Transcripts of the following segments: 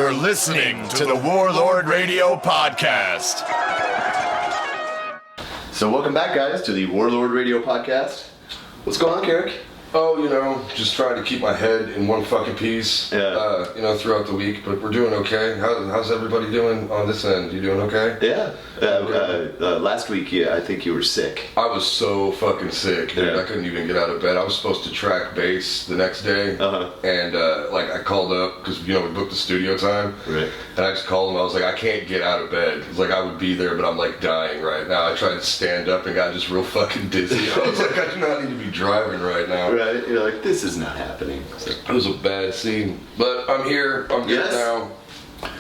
You're listening to the Warlord Radio Podcast. So welcome back, guys, to the Warlord Radio Podcast. What's going on, Carrick? Oh, just trying to keep my head in one fucking piece, throughout the week, but we're doing okay. How's everybody doing on this end? You doing okay? Yeah. Last week, I think you were sick. I was so fucking sick, dude. Yeah. I couldn't even get out of bed. I was supposed to track bass the next day, and I called up, because, we booked the studio time, right? And I just called him. I was like, I can't get out of bed. It's like, I would be there, but I'm like dying right now. I tried to stand up and got just real fucking dizzy. I was like, I do not need to be driving right now. Right, you're like, this is not happening. So. It was a bad scene, but I'm here. I'm good now.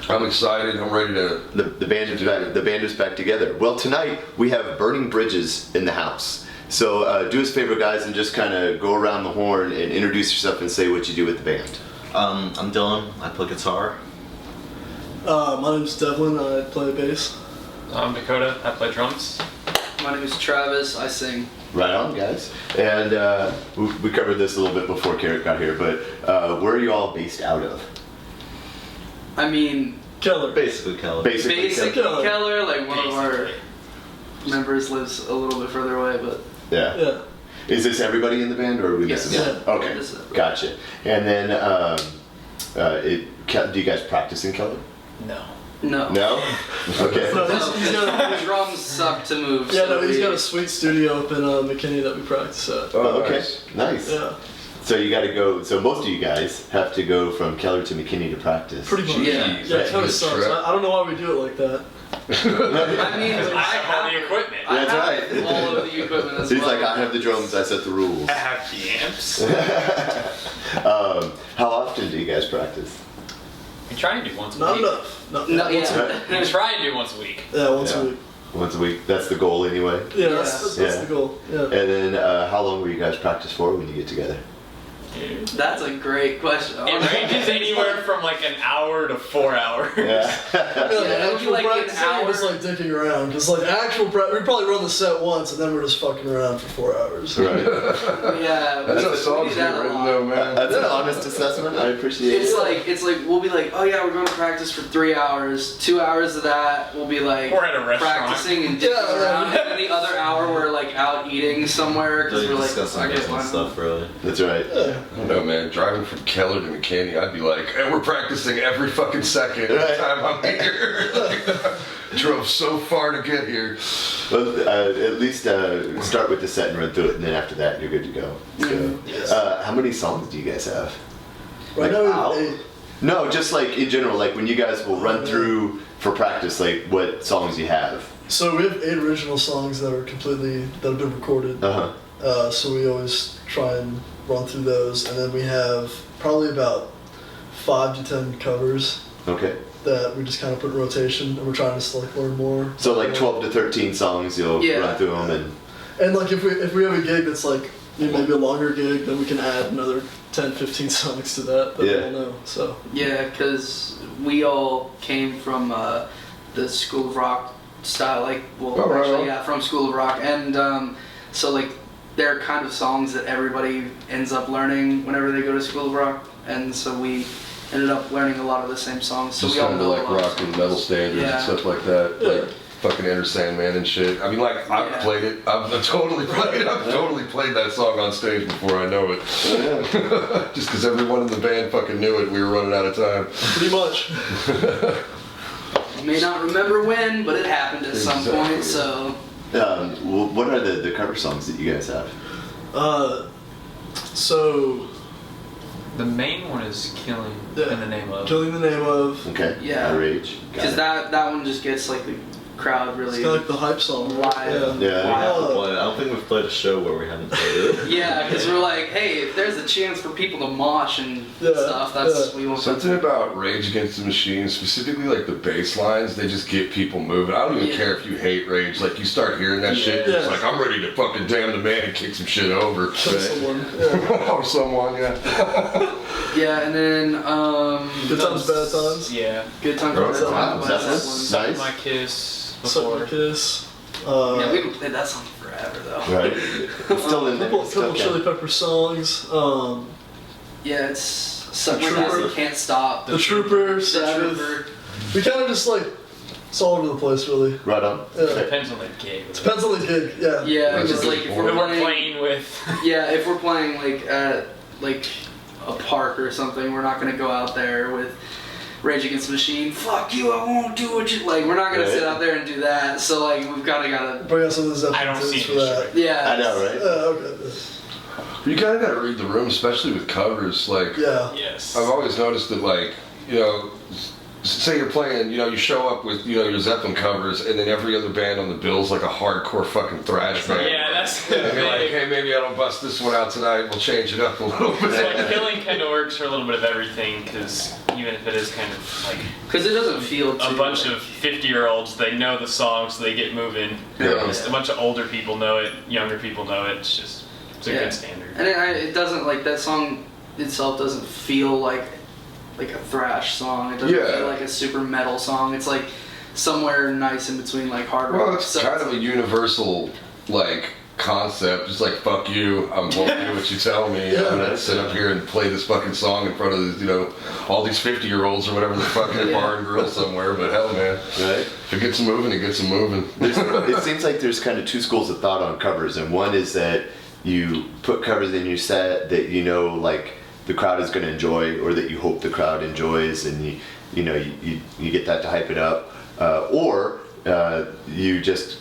I'm excited. I'm ready to. The band is back. The band is back together. Well, tonight we have Burning Bridges in the house. So do us a favor, guys, and just kind of go around the horn and introduce yourself and say what you do with the band. I'm Dylan. I play guitar. My name's Devlin. I play bass. I'm Dakota. I play drums. My name is Travis. I sing. Right on, guys. And we covered this a little bit before Carrick got here, but where are you all based out of? I mean, Keller. Basically Keller. Basically Keller. Like one of our members lives a little bit further away, but Yeah. Is this everybody in the band, or are we missing Yes. one? Okay, gotcha. And then, do you guys practice in Keller? No. No? Okay. The drums suck to move. Yeah, no, he's got a sweet studio up in McKinney that we practice at. Oh, okay. Nice. Yeah. So you got to go. So most of you guys have to go from Keller to McKinney to practice. Pretty much. Yeah. It kind of sucks. I don't know why we do it like that. I mean, I have all the equipment. That's right. All of the equipment as He's well. like, I have the drums. I set the rules. I have the amps. How often do you guys practice? We try and do once a Not week. enough. No, once a week. We try and do once a week. Yeah, once a week. Once a week. That's the goal, anyway. Yeah, that's the goal. Yeah. And then, how long will you guys practice for when you get together? That's a great question. It ranges anywhere from like an hour to 4 hours. Yeah. Actual like an practice, hour. we're just like dicking around. Because like actual practice, we probably run the set once and then we're just fucking around for 4 hours. Right. Yeah, That's how we songs do that get a written, lot. though, man. That's an honest assessment. I appreciate it. It's like we'll be like, oh yeah, we're going to practice for 3 hours. 2 hours of that we'll be like We're at a restaurant. practicing and dicking around, and then the other hour we're like out eating somewhere because Really we're like, discussing I guess different why stuff, really. That's right. Yeah. I don't know, man. Driving from Keller to McKinney, I'd be like, hey, we're practicing every fucking second of the time I'm here. Drove so far to get here. Well, at least start with the set and run through it, and then after that, you're good to go. So, how many songs do you guys have? Right now we have 8. No, just like in general, like when you guys will run through for practice, like what songs you have. So we have 8 original songs that have been recorded. So we always try and run through those, and then we have probably about 5 to 10 covers. Okay. That we just kind of put in rotation, and we're trying to like learn more. So like 12 to 13 songs, you'll run through them, and like if we have a gig that's like maybe a longer gig, then we can add another 10, 15 songs to that we all know. So yeah, because we all came from the School of Rock style, from School of Rock, and so like they're kind of songs that everybody ends up learning whenever they go to School of Rock, and so we ended up learning a lot of the same songs. So Just we all kind of know like a lot of rock and songs. metal standards and stuff like that. Like fucking Enter Sandman and shit. I mean, like, I've played it. I've totally played that song on stage before I know it. Just because everyone in the band fucking knew it, we were running out of time. pretty much. You may not remember when, but it happened at some point, so... what are the cover songs that you guys have? So The main one is Killing in the Name of. Killing the Name of. Okay. Yeah. I Rage. Because that one just gets like the crowd really... It's kind of like the hype song. Live. Yeah. I don't think we've played a show where we haven't played it. Yeah, because we're like, hey, if there's a chance for people to mosh and stuff, we want Something about Rage Against the Machine, specifically like the bass lines, they just get people moving. I don't even care if you hate Rage. Like, you start hearing that shit, it's like, I'm ready to fucking damn the man and kick some shit over. Someone. Or someone, Yeah, and then Good Times, Bad Times. Yeah. Good Times, Bad Times. Nice. My Kiss. Suck My Kiss. Yeah, we haven't played that song forever though. Right. It's still in there. Couple Chili Pepper songs. Yeah, it's So Trooper. Can't Stop. The Trooper, The Sabbath. Trooper. We kind of just like, it's all over the place, really. Right on. Yeah. Depends on the gig. Depends on the gig, yeah. Yeah, That's because a like good if point. we're Who we're playing, playing with. yeah, if we're playing like at like a park or something, we're not gonna go out there with Rage Against the Machine. Fuck you! I won't do what you like. We're not gonna sit out there and do that. So like we've gotta. Bring out some of the Zeppelin I don't see tunes an for issue that. with Yeah. I know, right? Okay. You kind of got to read the room, especially with covers. Like, Yeah. Yes. I've always noticed that, like, you know, say you're playing, you know, you show up with, you know, your Zeppelin covers, and then every other band on the bill's like a hardcore fucking thrash band. Yeah, that's And you're like, hey, maybe I don't bust this one out tonight. We'll change it up a little bit. So like, Killing kind of works for a little bit of everything, because even if it is kind of like Because it doesn't feel a too bunch of 50-year-olds, they know the song, so they get moving. Yeah. Just a bunch of older people know it, younger people know it. It's a good standard. And it doesn't like that song itself doesn't feel like a thrash song. It doesn't Yeah. feel like a super metal song. It's like somewhere nice in between like hard rock. Well, it's So kind of a universal, like, concept. Just like, fuck you, I won't do what you tell me. Yeah. I'm gonna sit up here and play this fucking song in front of, you know, all these 50-year-olds or whatever the fuck in a Yeah. bar and grill somewhere. But hell, man, Right? if it gets them moving, it gets them moving. It seems like there's kind of two schools of thought on covers, and one is that you put covers in your set that you know, like, the crowd is going to enjoy, or that you hope the crowd enjoys, and you get that to hype it up, or you just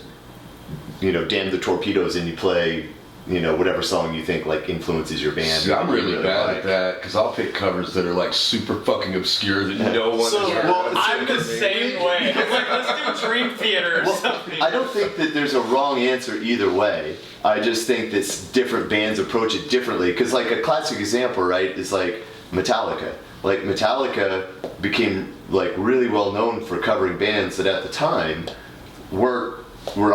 damn the torpedoes and you play whatever song you think like influences your band. See, I'm really bad like. at that because I'll pick covers that are like super fucking obscure that no one So- has heard. Well, of. I'm the same way. It's like, let's do Dream Theater or Well, something. I don't think that there's a wrong answer either way. I just think that different bands approach it differently. Because like a classic example, right, is like Metallica. Like Metallica became like really well known for covering bands that at the time were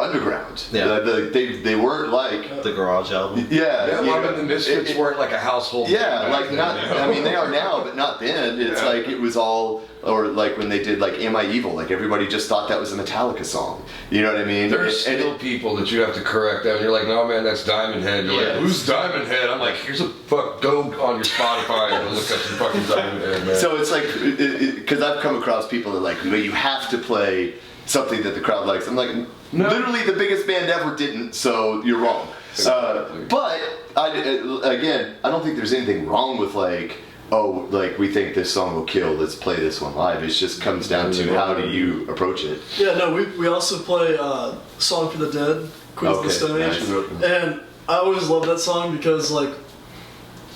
underground. Yeah. They weren't like The Garage album. Yeah, well, I mean, the Misfits weren't like a household. Yeah, name like back not. then, you know? I mean, they are now, but not then. It's Yeah. like it was all, or like when they did like "Am I Evil?" Like everybody just thought that was a Metallica song. You know what I mean? There's And still people that you have to correct them. You're like, no, man, that's Diamond Head. You're Yeah. like, who's Diamond Head? I'm like, here's a fuck. Go on your Spotify and look up some fucking Diamond Head, man. So it's like, because I've come across people that are like, you have to play something that the crowd likes. I'm like, No. literally the biggest band ever didn't, so you're wrong. Exactly. But again, I don't think there's anything wrong with like, oh, like we think this song will kill, let's play this one live. It just comes down to how do you approach it. Yeah, no, we also play Song for the Dead, Queens of the Okay, Stone Age. nice. And I always love that song because, like,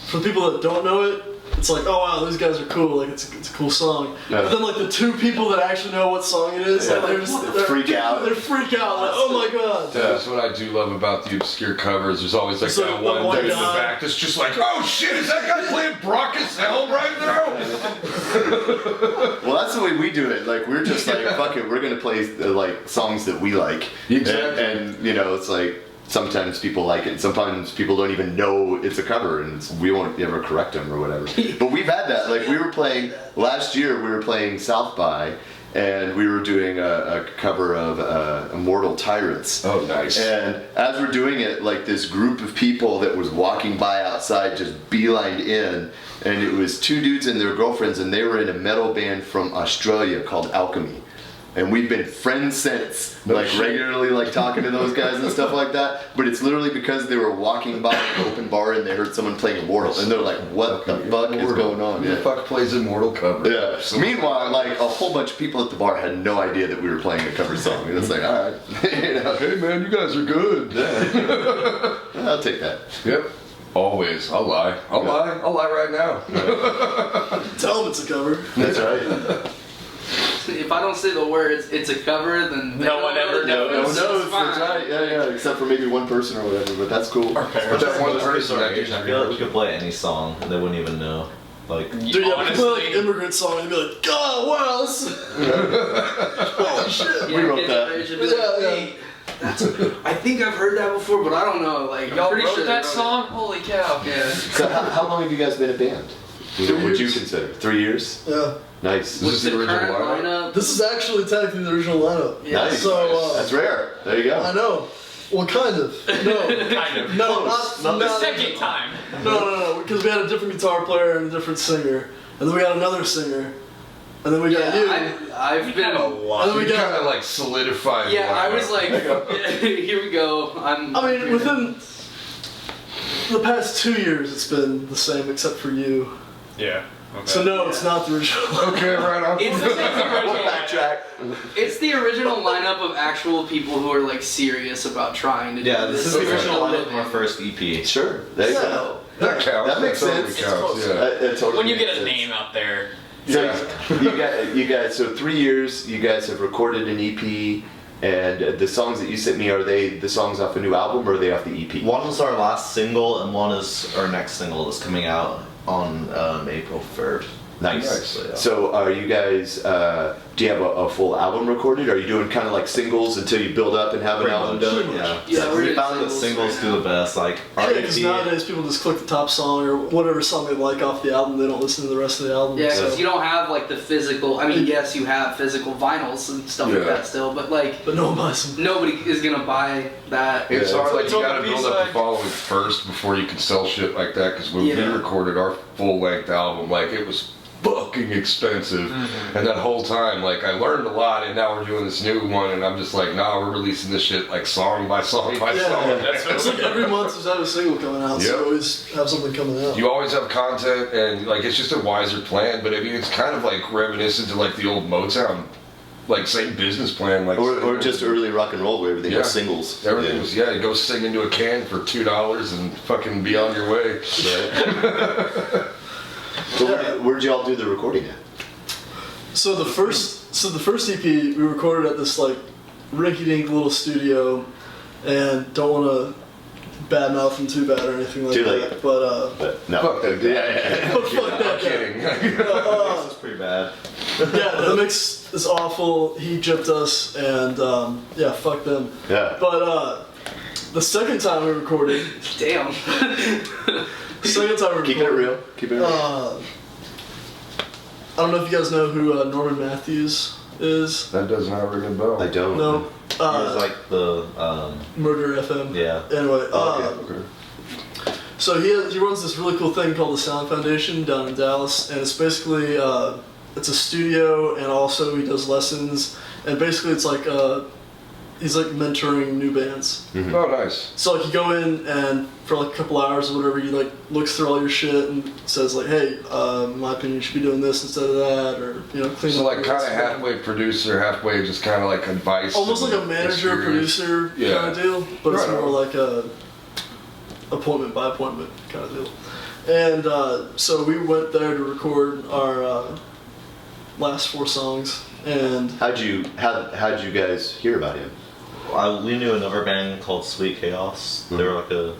for the people that don't know it, it's like, oh wow, these guys are cool, like it's a cool song. Yeah. But then like the two people that actually know what song it is, Yeah. like, they're Freak out. They're freak out, like, oh my god. That's what I do love about the obscure covers. There's always like It's like that the one one dude in the guy. back that's just like, oh shit, is that guy playing Brock as hell right now? Well, that's the way we do it. Like we're just like, fuck it, we're gonna play like songs that we like. Exactly. And it's like sometimes people like it, and sometimes people don't even know it's a cover, and we won't ever correct them or whatever. But we've had that. Like we were playing last year. We were playing South by, and we were doing a cover of Immortal Tyrants. Oh, nice. And as we're doing it, like this group of people that was walking by outside just beelined in, and it was two dudes and their girlfriends, and they were in a metal band from Australia called Alchemy. And we've been friends since, No like shit. regularly, like talking to those guys and stuff like that. But it's literally because they were walking by an open bar and they heard someone playing Immortal, and they're like, "What the fuck is going on?" Who the fuck plays Immortal cover? Yeah. Meanwhile, like a whole bunch of people at the bar had no idea that we were playing a cover song, and it's like, all right, Hey man, you guys are good. Yeah, I'll take that. Yep. Always. I'll lie. I'll lie right now. Tell them it's a cover. That's right. If I don't say the words, it's a cover, then they No don't one know ever the No difference. one knows. It's fine. That's right. Yeah, except for maybe one person or whatever, but that's cool. But that one person that I feel like we could play any song and they wouldn't even know. Like, Dude, yeah, we play like Honestly, immigrant song and be like, God, wow, this holy shit. Yeah, We wrote kids that. our age would be like, Yeah, yeah. "Hey, I think I've heard that before, but I don't know." Like, I'm y'all pretty wrote sure that they wrote song? Holy cow. it. Yeah. So how long have you guys been a band? What'd you consider? 3 years? Yeah. Nice. This is the original current lineup? lineup. This is actually technically the original lineup. Yeah. Nice. So, That's rare. There you I go. know. Well, kind of. No. Kind of. No, not The second time. No, because we had a different guitar player and a different singer, and then we got another singer, and then we got you. I've been. And then we You kind got. of like solidified. Yeah, I lineup. was like, here we go. I mean, within the past 2 years, it's been the same except for you. Yeah. Okay. So no, it's not the original. Okay, right on. It's the original. Backtrack. It's the original lineup of actual people who are like serious about trying to do Yeah, this is the for original a lineup of living. our first EP. Sure. There you go. So, That counts. That makes totally sense. Counts, It's yeah. That totally When you makes get a sense. name out there. So Yeah. you guys, so 3 years, you guys have recorded an EP, and the songs that you sent me, are they the songs off a new album, or are they off the EP? One was our last single, and one is our next single that's coming out on April 3rd. Nice. Nice. Yeah. So are you guys, do you have a full album recorded? Are you doing kind of like singles until you build up and have an Pretty album much, done? yeah. Yeah, we're we doing found that singles singles right do now. the best. Like our Yeah, because EP, nowadays people just click the top song or whatever song they like off the album. They don't listen to the rest of the album. yeah, so. because you don't have like the physical. I mean, yes, you have physical vinyls and stuff like Yeah. that still, but like But no one buys them. nobody is gonna buy that. It's Yeah. hard, like It's you on gotta the build up B-side. the following first before you can sell shit like that. Because when we Yeah. recorded our full-length album, like it was fucking expensive, and that whole time, like I learned a lot, and now we're doing this new one, and I'm just like, nah, we're releasing this shit like song by song by Yeah. song. It's like every month there's a single coming out, so Yep. you always have something coming out. You always have content, and like it's just a wiser plan. But I mean, it's kind of like reminiscent to like the old Motown, like same business plan, like Or just early rock and roll where everything Yeah. was singles. everything was you go sing into a can for $2 and fucking be on your way. So where'd you all do the recording at? So the first EP we recorded at this like rinky-dink little studio, and don't want to badmouth them too bad or anything like Too that. late. But No. Fuck that guy. Yeah. but fuck I'm that guy. kidding. this is pretty bad. Yeah, the mix is awful. He gypped us, and yeah, fuck them. Yeah. But the second time we recorded, Damn. Keeping it real. Keeping it real. I don't know if you guys know who Norman Matthews is. That does not ring a bell. I don't. No. He was like the Murder FM. yeah. Anyway, Okay. so he runs this really cool thing called the Sound Foundation down in Dallas, and it's basically it's a studio, and also he does lessons, and basically it's like he's like mentoring new bands. Oh, nice. So like you go in and for like a couple hours or whatever, he like looks through all your shit and says like, hey, in my opinion, you should be doing this instead of that, or clean So up. like your kind of stuff. halfway producer, halfway just kind of like advice. Almost like a and manager experience. producer Yeah. kind of deal, but it's Right more on. like a appointment by appointment kind of deal. And so we went there to record our last 4 songs, and How'd you guys hear about him? We knew another band called Sweet Chaos. They were like a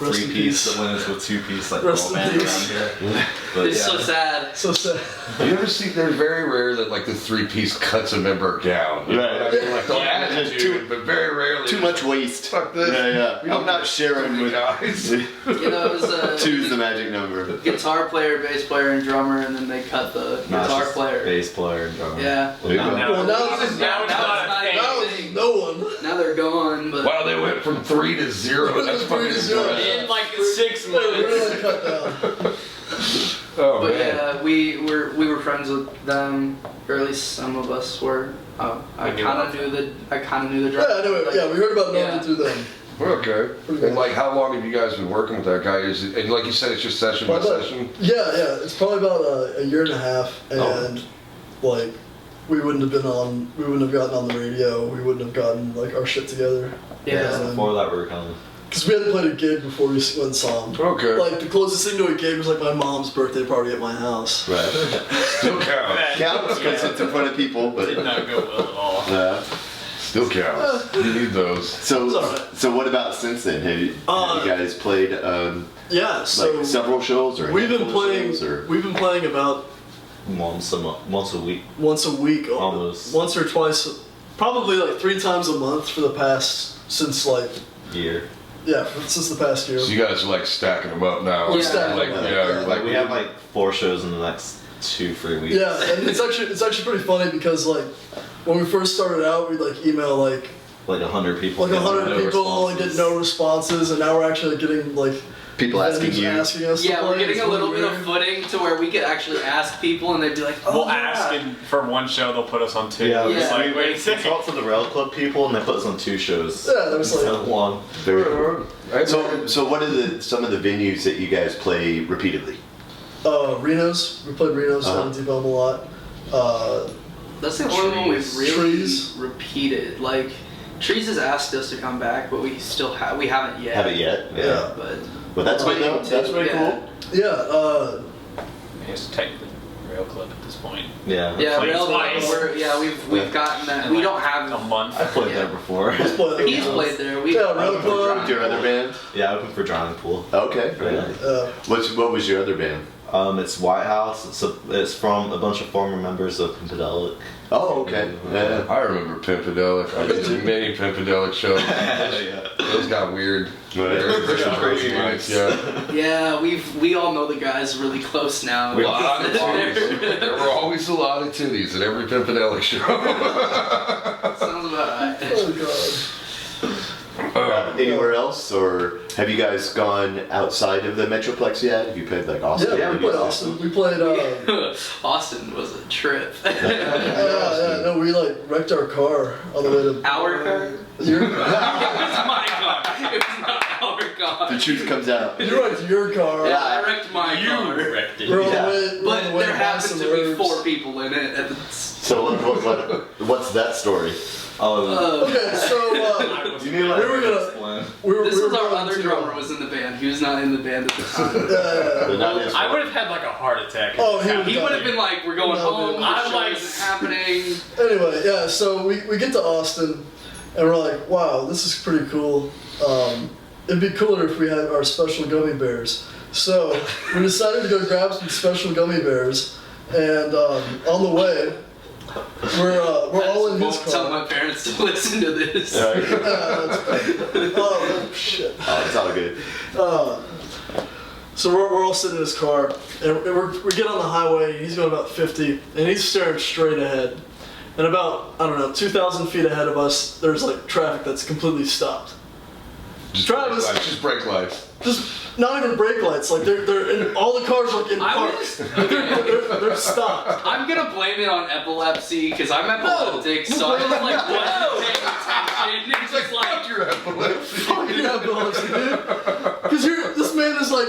Rest in 3-piece peace. that went into a 2-piece like Rest girl in band peace. around here. But It's yeah. so sad. so sad. You ever see? They're very rare that like the 3-piece cuts a member down. You know Right. what I mean? Like they'll Yeah, add just to it, but very rarely. Too much waste. Fuck this. Yeah. We I'm don't not get sharing with guys. You know, it was Two's the magic number. guitar player, bass player, and drummer, and then they cut the Now it's guitar just player. bass player, and drummer. Yeah. There you go. Well, now it's Now it's not a thing. now it's no one. Now they're gone, but Wow, they went from 3 to 0. That's 3 fucking to 0. impressive. In like 6 They months. really cut down. Oh but man. yeah, we were friends with them, or at least some of us were. I We knew kind of of knew the drummer. Yeah, anyway, yeah, we heard about Norman Yeah. through them. Okay. And like, how long have you guys been working with that guy? Is it, and like you said, it's just session by Probably- session. Yeah, it's probably about a year and a half, and like we wouldn't have gotten on the radio, we wouldn't have gotten like our shit together. Yeah. Before that, we were kind of Because we hadn't played a gig before we went and saw him. Okay. Like the closest thing to a gig was like my mom's birthday party at my house. Right. Still counts. That Counts because it's in front of people, but did not go well at all. Still counts. You need those. It's all So, right. so what about since then? Have you guys played Yeah, so like several shows or a we've been handful of playing. shows, or? We've been playing about once a week. once a week, Almost. once or twice, probably like 3 times a month for the past since like Year. since the past year. So you guys are like stacking them up now. We're stacking like, them up, yeah, yeah. Like we have like 4 shows in the next 2-3 weeks. Yeah, and it's actually pretty funny because like when we first started out, we'd like email like like 100 people. Like 100 people responses. get no responses, and now we're actually getting like People asking venues you. asking us. to Yeah, play. we're getting It's a little really bit of weird. footing to where we could actually ask people, and they'd be like, "Oh, We'll yeah." ask, and for one show they'll put us on two. Yeah, It's Yeah. like, wait a we second. talked to the Rail Club people, and they put us on 2 shows. Yeah, there was Instead like of 1. Very cool. So what are some of the venues that you guys play repeatedly? Reno's. We played Reno's on Deep Elm a lot. That's the only one we've really Trees. repeated. Like, Trees has asked us to come back, but we haven't yet. Haven't yet. Yeah. But Well, that's good though. That's very Yeah. cool. Yeah. It's technically Rail Club at this point. Yeah. yeah, Played Rail Club, twice. we've gotten that. We don't A have. month. I played Yeah. there before. He's played. He's played there. Yeah, Rail Club. Your other band? Yeah, I opened for Drowning Pool. Okay. Very Yeah. nice. What was your other band? It's White House. It's from a bunch of former members of Pimpedelic. Oh, okay. Yeah. I remember Pimpedelic. I been to many Pimpedelic shows. Those got weird. Right. Crazy nights, yeah. Yeah, we all know the guys really close now. A lot of titties. There were always a lot of titties at every Pimpedelic show. Sounds about right. Oh god. Anywhere else, or have you guys gone outside of the Metroplex yet? Have you played like Austin? Yeah, we played Austin. We played. Austin was a trip. Yeah. No, we like wrecked our car on the way to. Our car? Your It was my car. It was not our car. The truth comes out. You wrecked your car. Yeah, I wrecked my car. wrecked it. We're on Yeah. the way. we're on But the way there to buy happens some to be herbs. 4 people in it. At the, So what's that story? Oh, Okay, so You need we were gonna. explain. this we were was our going other to, drummer was in the band. He was not in the band at the time. But not his I fault. would have had like a heart attack. Oh, he He would have been like, "We're going No, home. dude. The I'm show like- isn't happening." Anyway, yeah, so we get to Austin, and we're like, wow, this is pretty cool. It'd be cooler if we had our special gummy bears. So we decided to go grab some special gummy bears, and on the way, we're all in his Won't tell car. my parents to listen to this. Right. Oh shit. Oh, it's all good. So we're all sitting in his car, and we get on the highway, and he's going about 50, and he's staring straight ahead. And about, I don't know, 2,000 feet ahead of us, there's like traffic that's completely stopped. Travis. Just brake lights. Just not even brake lights, like they're in, all the cars are in I park. was- They're stopped. I'm gonna blame it on epilepsy because I'm epileptic, so I just like wasn't paying attention. It's just like Your epilepsy. Fucking epilepsy, dude. Because this man is like,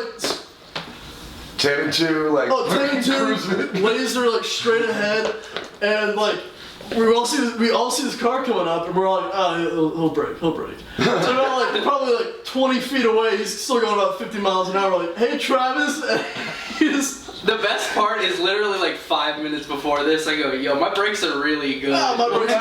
10 and 2, like. oh, 10 and 2, cruising. laser like straight ahead, and like we all see this car coming up, and we're all like, oh, he'll brake. So now like probably like 20 feet away, he's still going about 50 miles an hour. We're like, hey Travis, and he just. the best part is literally like 5 minutes before this. I go, yo, my brakes are really good. Ah, my brakes.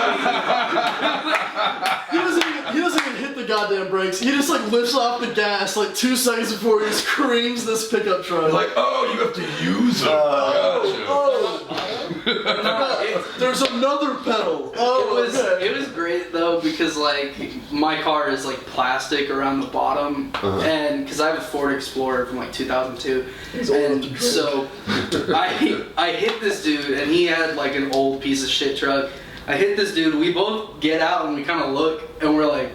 he doesn't even hit the goddamn brakes. He just like lifts off the gas like 2 seconds before he screams this pickup truck. Like, oh, you have to use them. Gotcha. There's another pedal. Oh, It was great though because like my car is like plastic around the bottom, and because I have a Ford Explorer from like 2002, He's old enough to and drink. so I hit this dude, and he had like an old piece of shit truck. I hit this dude. We both get out and we kind of look, and we're like,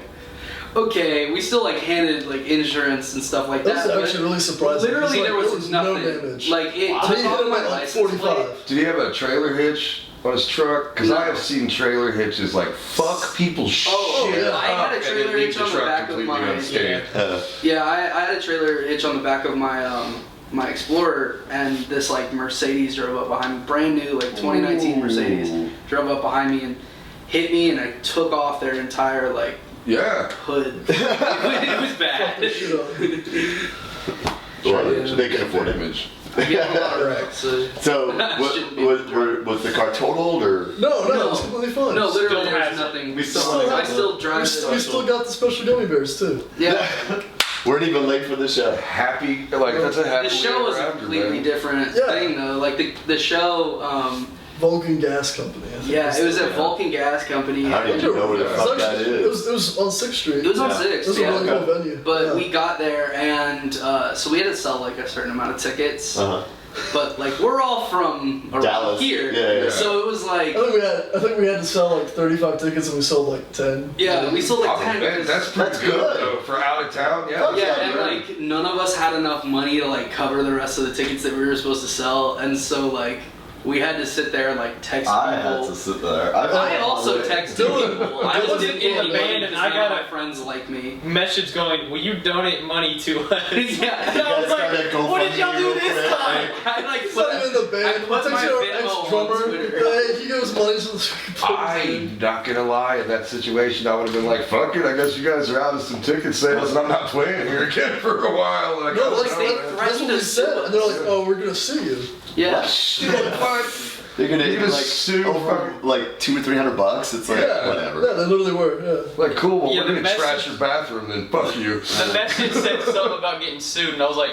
okay, we still like handed like insurance and stuff like That's that. but actually really surprising. Literally, It's like, there was nothing. no damage. Like it He took hit off him my at like license plate. 45. Did he have a trailer hitch on his truck? Because I have seen trailer hitches like fuck people's Oh, shit. yeah. I had a up trailer and leave hitch on the truck back of completely my. unscathed. Yeah, I had a trailer hitch on the back of my my Explorer, and this like Mercedes drove up behind me, brand new like 2019 Mercedes, drove up behind me and hit me, and I took off their entire like Yeah. hood. It was bad. Shit up. Well, they can afford it. Image. I get in a lot of wrecks. So Shouldn't be was the car totaled or? No, it's completely fine. No, literally, Still there's has it. nothing. We still have I it. still drive we it. still got the special gummy bears too. Yeah, Weren't even late for the show. Happy, like that's a happy. the show was a ever after, completely man. different Yeah. thing though. Like the show, Vulcan Gas Company. I think Yeah, it was at Vulcan Gas Company. How did you know where the fuck that is? It was on 6th Street. It was on It 6th. was a really cool venue. But we got there, and so we had to sell like a certain amount of tickets. But like we're all from around Dallas. here, Yeah. so it was like I think we had to sell like 35 tickets, and we sold like 10. we sold like 10. Man, that's pretty good though for out of town. Yeah. Yeah, and like none of us had enough money to like cover the rest of the tickets that we were supposed to sell, and so like we had to sit there and like text people. I had to sit there. I also texted people. I was didn't in the band and I got my friends like me. Message going, will you donate money to us? Yeah. And I was like, what did y'all do this time? I like It's not even in the band. I put my Venmo on ex-drummer. Twitter. He gives money to the I'm not gonna lie, in that situation, I would have been like, fuck it, I guess you guys are out of some ticket sales and I'm not playing here again for a while. Like, No, Like, they that's threatened what we to said. sue And they're like, us. oh, we're gonna sue you. Yeah. what? They're gonna You're gonna like sue over like $200 or $300. It's like whatever. Yeah, they literally were. Yeah. Like, cool, well, Yeah, we're the gonna message- trash your bathroom then, fuck you. The message said something about getting sued, and I was like,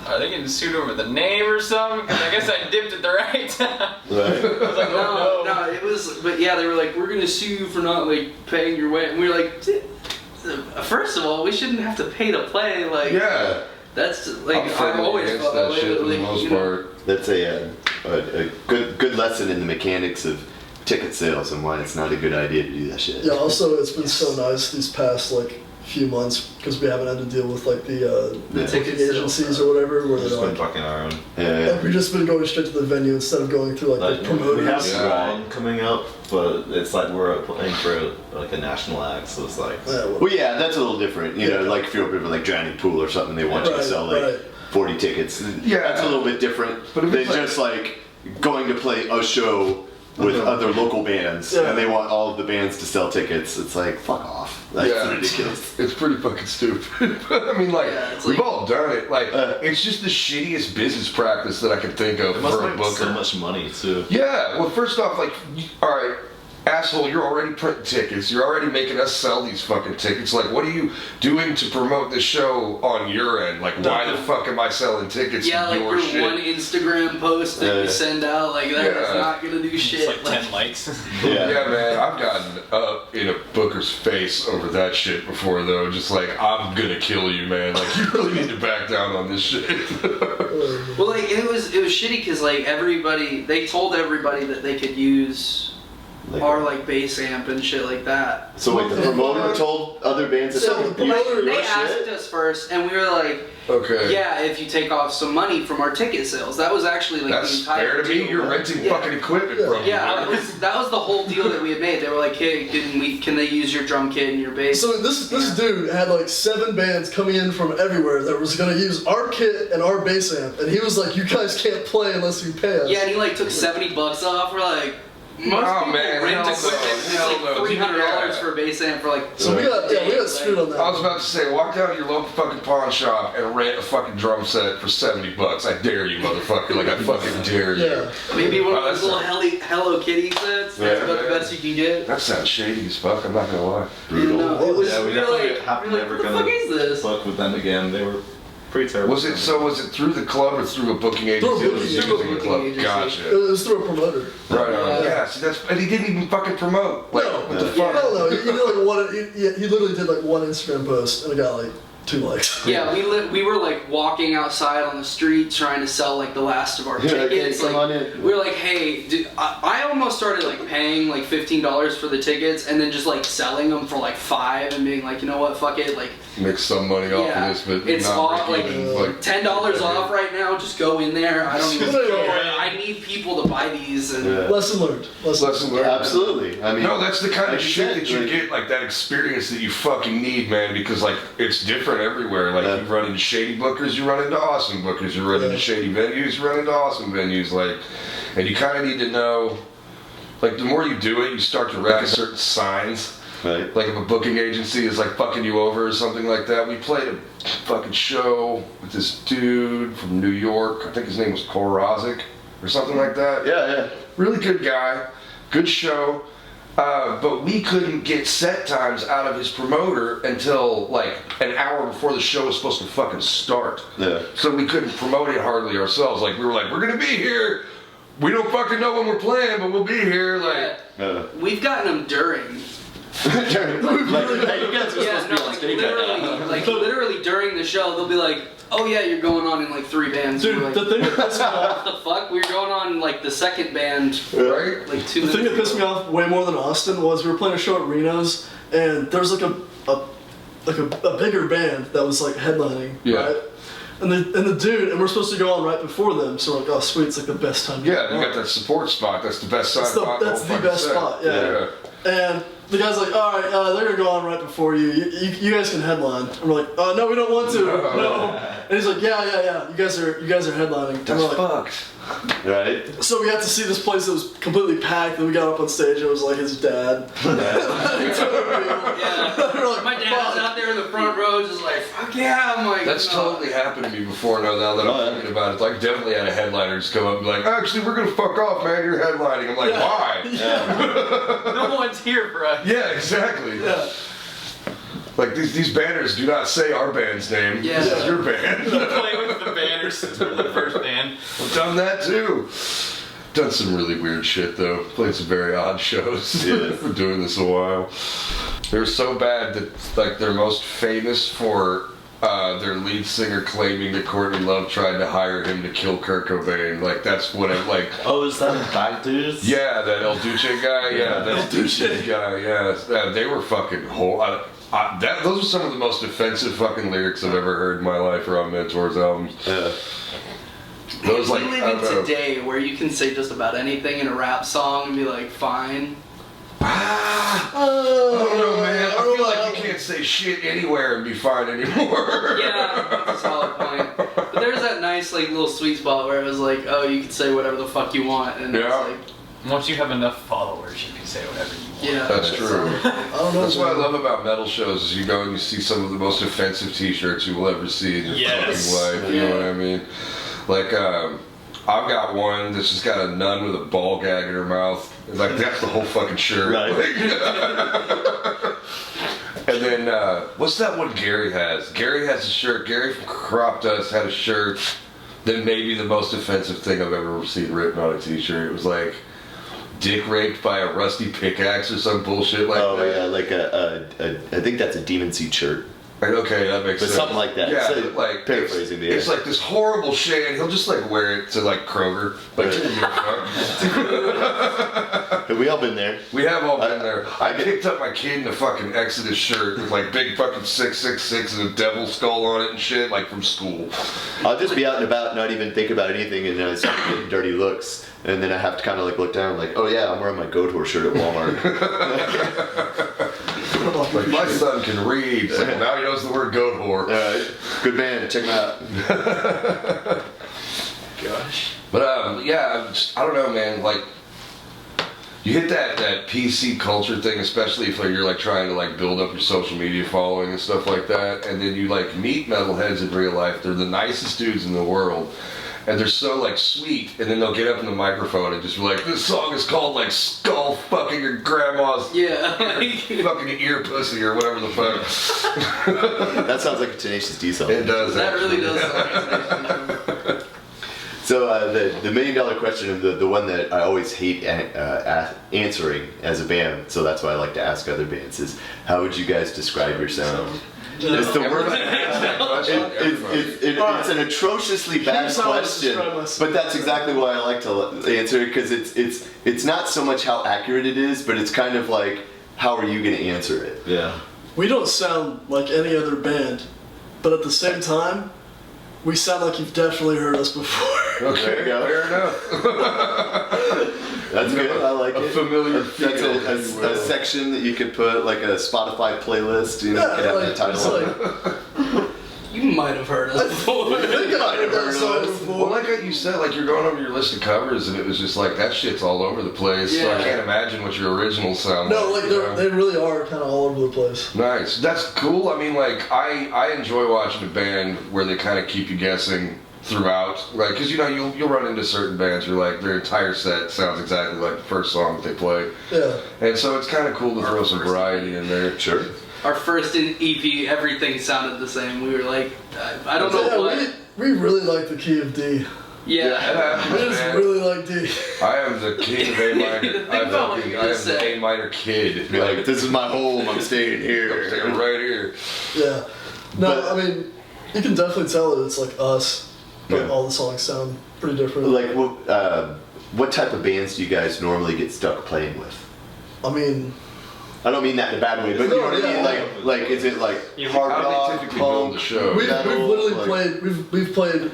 are they getting sued over the name or something? Because I guess I dipped at the right time. Right. I was like, oh no. No, it was, but yeah, they were like, we're gonna sue you for not like paying your way, and we were like, first of all, we shouldn't have to pay to play, like, Yeah. that's like, I'm I've firmly always against felt that that way, shit but, for the like, most you know, part. That's a good lesson in the mechanics of ticket sales and why it's not a good idea to do that shit. Yeah. Also, it's been so nice these past like few months because we haven't had to deal with like the ticket booking agencies or whatever, where We've they're just been like, fucking our own. like, we've just been going straight to the venue instead of going through like the promoters. We have Yeah. Swan coming up, but it's like we're playing for like a national act, so it's like Yeah, well, Well, yeah, that's a little different. You know, Yeah. like if you're open for like Drowning Pool or something, they want you to Right, sell like right. 40 tickets. Yeah. That's a little bit different But if than it's like- just like going to play a show with other local bands Yeah. and they want all of the bands to sell tickets. It's like, fuck off. That's Yeah. ridiculous. It's pretty fucking stupid. I mean, like, Yeah, it's we've like- all done it. Like, it's just the shittiest business practice that I can think of it must for a make booker. so much money too. Yeah, well, first off, like, all right, asshole, you're already printing tickets. You're already making us sell these fucking tickets. Like, what are you doing to promote the show on your end? Like, why the fuck am I selling tickets yeah, to like your your shit? one Instagram post that you send out, like that is Yeah. not gonna do shit. It's like 10 likes. Yeah. Yeah, man, I've gotten up in a booker's face over that shit before, though. Just like, I'm gonna kill you, man. Like, you really need to back down on this shit. Well, like it was shitty because like they told everybody that they could use our like bass amp and shit like that. So wait, the promoter told other bands to So sell the it? promoter- They Oh, asked shit. us first, and we were like, Okay. "Yeah, if you take off some money from our ticket sales." That was actually like the That's entire fair to me. deal. You're renting Yeah. fucking equipment from me. Yeah, that was the whole deal that we had made. They were like, "Hey, can they use your drum kit and your bass?" So this dude had like 7 bands coming in from everywhere that was gonna use our kit and our bass amp, and he was like, "You guys can't play unless you pay us." Yeah, and he like took $70 off. We're like, most Oh, people man, rent hell equipment. no, It's hell like no. $300 Yeah. for a bass amp for like. So we got screwed on that. I was about to say, walk down to your local fucking pawn shop and rent a fucking drum set for $70. I dare you, motherfucker. Like, I fucking dare you. Yeah. Maybe one Oh, of those that's little Hello Kitty sets. That's Yeah, about the man. best you can get. That sounds shady as fuck, I'm not gonna lie. No, it was. Yeah, we we were definitely like, have we were like, never what the gonna fuck is this? book with them again. They were pretty terrible. Was it through the club or through a booking agency? Through a that was booking using agency. the club? Agency. Gotcha. It was through a promoter. Right on. Yeah. Yeah, see, and he didn't even fucking promote. Like, No, what the I fuck? don't know. He did like one. He literally did like one Instagram post and it got like 2 likes. Yeah, we were like walking outside on the street trying to sell like the last of our Yeah, okay, tickets. come Like, on in. we were like, hey, dude, I almost started like paying like $15 for the tickets and then just like selling them for like $5 and being like, you know what, fuck it, like Make some money off Yeah, of this, but it's not off, break like, even, like $10 off right now. Just go in there. I don't even Yeah. care. I need people to buy these. And Yeah. Lesson learned. lesson learned. Absolutely. I mean, No, that's the kind like of you shit said, that you like- get, like that experience that you fucking need, man, because like it's different everywhere. Like Yeah. you run into shady bookers, you run into awesome bookers, you run into Yeah. shady venues, you run into awesome venues, like, and you kind of need to know, like the more you do it, you start to recognize certain signs. Right. Like if a booking agency is like fucking you over or something like that. We played a fucking show with this dude from New York. I think his name was Korozik or something like that. Yeah. Really good guy, good show. But we couldn't get set times out of his promoter until like an hour before the show was supposed to fucking start. Yeah. So we couldn't promote it hardly ourselves. Like we were like, we're gonna be here we don't fucking know when we're playing, but we'll be here. Like, we've gotten them during. Hey, you guys are supposed to be on stage right now. Literally during the show, they'll be like, "Oh yeah, you're going on in like 3 bands." Dude, like, the thing that pissed me off, what the fuck? We were going on in like the 2nd band, right? like 2 the minutes thing that pissed me ago. off way more than Austin was we were playing a show at Reno's, and there was like a bigger band that was like headlining, right? And the dude, and we're supposed to go on right before them, so we're like, oh sweet, it's like the best time. Yeah, you got that support spot. That's the best side. That's the best spot. Yeah. And the guy's like, all right, they're gonna go on right before you. You guys can headline. And we're like, no, we don't want to. No. And he's like, yeah. You guys are headlining. And That's we're like, fucked. Right? so we got to see this place that was completely packed. Then we got up on stage. And it was like his dad. We're like, My dad's out there in the front row, just like, fuck yeah. I'm like, That's totally happened to me before. Now that I'm thinking about it, like definitely had a headliner just come up and be like, actually, we're gonna fuck off, man. You're headlining. I'm like, why? No one's here for us. Yeah, exactly. Yeah. Like these banners do not say our band's name. Yeah. This is your band. Play with the banners since we're the first band. I've done that too. Done some really weird shit though. Played some very odd shows. Been doing this a while. They're so bad that like they're most famous for their lead singer claiming that Courtney Love tried to hire him to kill Kurt Cobain. Like that's what I'm like. Oh, is that Black Dudes? Yeah, that El Duce guy. Yeah, that El Duce guy. Yeah, they were fucking those are some of the most offensive fucking lyrics I've ever heard in my life around Mentor's albums. Yeah. Those we like live in today where you can say just about anything in a rap song and be like, fine. I don't know, man. I feel like you can't say shit anywhere and be fine anymore. Yeah, that's a solid point. But there's that nice like little sweet spot where it was like, oh, you can say whatever the fuck you want, and it's like, Once you have enough followers, you can say whatever you want. yeah, That's true. That's what I love about metal shows is you go and you see some of the most offensive t-shirts you will ever see in your fucking life. You know what I mean? Like, I've got one that's just got a nun with a ball gag in her mouth. Like, that's the whole fucking shirt. Right. And then, what's that one Gary has? Gary has a shirt. Gary from Crop Dust had a shirt that may be the most offensive thing I've ever seen written on a t-shirt. It was like, dick raped by a rusty pickaxe or some bullshit like that. Oh yeah, like I think that's a Demon Seed shirt. Right, okay, that makes sense. Something like that. Yeah, So, like paraphrasing the it's like this horrible shit, and he'll just like wear it to like Kroger. Like, Have we all been there? we have all been there. I picked up my kid in a fucking Exodus shirt with like big fucking 666 and a devil skull on it and shit, like from school. I'll just be out and about, not even think about anything, and then I start getting dirty looks, and then I have to kind of like look down, like, oh yeah, I'm wearing my Goat Horse shirt at Walmart. Like, my son can read. It's like, now he knows the word goat whore. Good band, check them out. Gosh. But yeah, I don't know, man. Like, you hit that PC culture thing, especially if like, you're like trying to like build up your social media following and stuff like that, and then you like meet metalheads in real life. They're the nicest dudes in the world. And they're so like sweet, and then they'll get up in the microphone and just be like, "This song is called like skull fucking your grandma's fucking ear pussy or whatever the fuck." That sounds like a Tenacious D song. It does. that really does. So the $1 million question, the one that I always hate answering as a band, so that's why I like to ask other bands, is how would you guys describe your sound? It's the worst. It's an atrociously bad question, but that's exactly why I like to answer it, because it's not so much how accurate it is, but it's kind of like, how are you going to answer it? Yeah. We don't sound like any other band, but at the same time, we sound like you've definitely heard us before. Okay, There you go. fair enough. That's good. I like it. A familiar That's feel, a section that you could put, like a Spotify playlist. You know, you could have that title. it's like, You might have heard us before. I think I heard that song before. Well, like what you said, like you're going over your list of covers, and it was just like that shit's all over the place. So I Yeah. can't imagine what your originals sound No, like. like they really are kind of all over the place. Nice. That's cool. I mean, like I enjoy watching a band where they kind of keep you guessing throughout, like, because you know you'll run into certain bands where like their entire set sounds exactly like the first song that they play, Yeah. and so it's kind of cool to throw some variety in there. Sure. Our first EP, everything sounded the same. We were like, I don't know Yeah, what. we really like the key of D. Yeah. That happens, It is man. really like D. I am the king of A minor. Think I about what you am just the said. A minor kid. Be like, this is my home. I'm staying I'm here. staying right here. Yeah. No, But- I mean, you can definitely tell that it's like us, but Yeah. all the songs sound pretty different. Like, what type of bands do you guys normally get stuck playing with? I mean, I don't mean that in a bad way, but you know what I mean. Like, is it like hard How rock, they typically build the punk? show. we've metal, literally like- played. We've played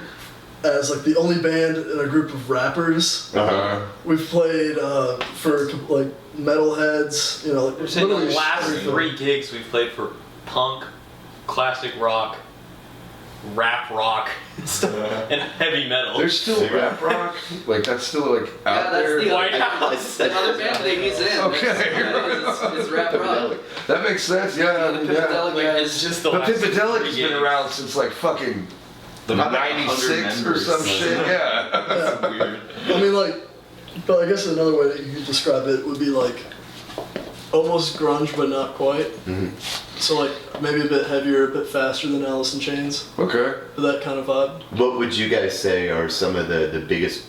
as like the only band in a group of rappers. Uh-huh. We've played for like metalheads. You know, like We're saying the literally last everything. 3 gigs we've played for punk, classic rock, rap rock, and heavy metal. There's still rap rock. Like that's still like out Yeah, that's there. the White other, House. another band that he's in. Okay. It's rap rock. That makes sense. Yeah. I mean, yeah. Pimpedelic Like, guys. it's just the But last Pimpedelic 3 has been gigs. around since like fucking The 96 or some shit. Yeah. Yeah. Weird. I mean, like, but I guess another way that you could describe it would be like almost grunge, but not quite. So like maybe a bit heavier, a bit faster than Alice in Chains, Okay. that kind of vibe. What would you guys say are some of the biggest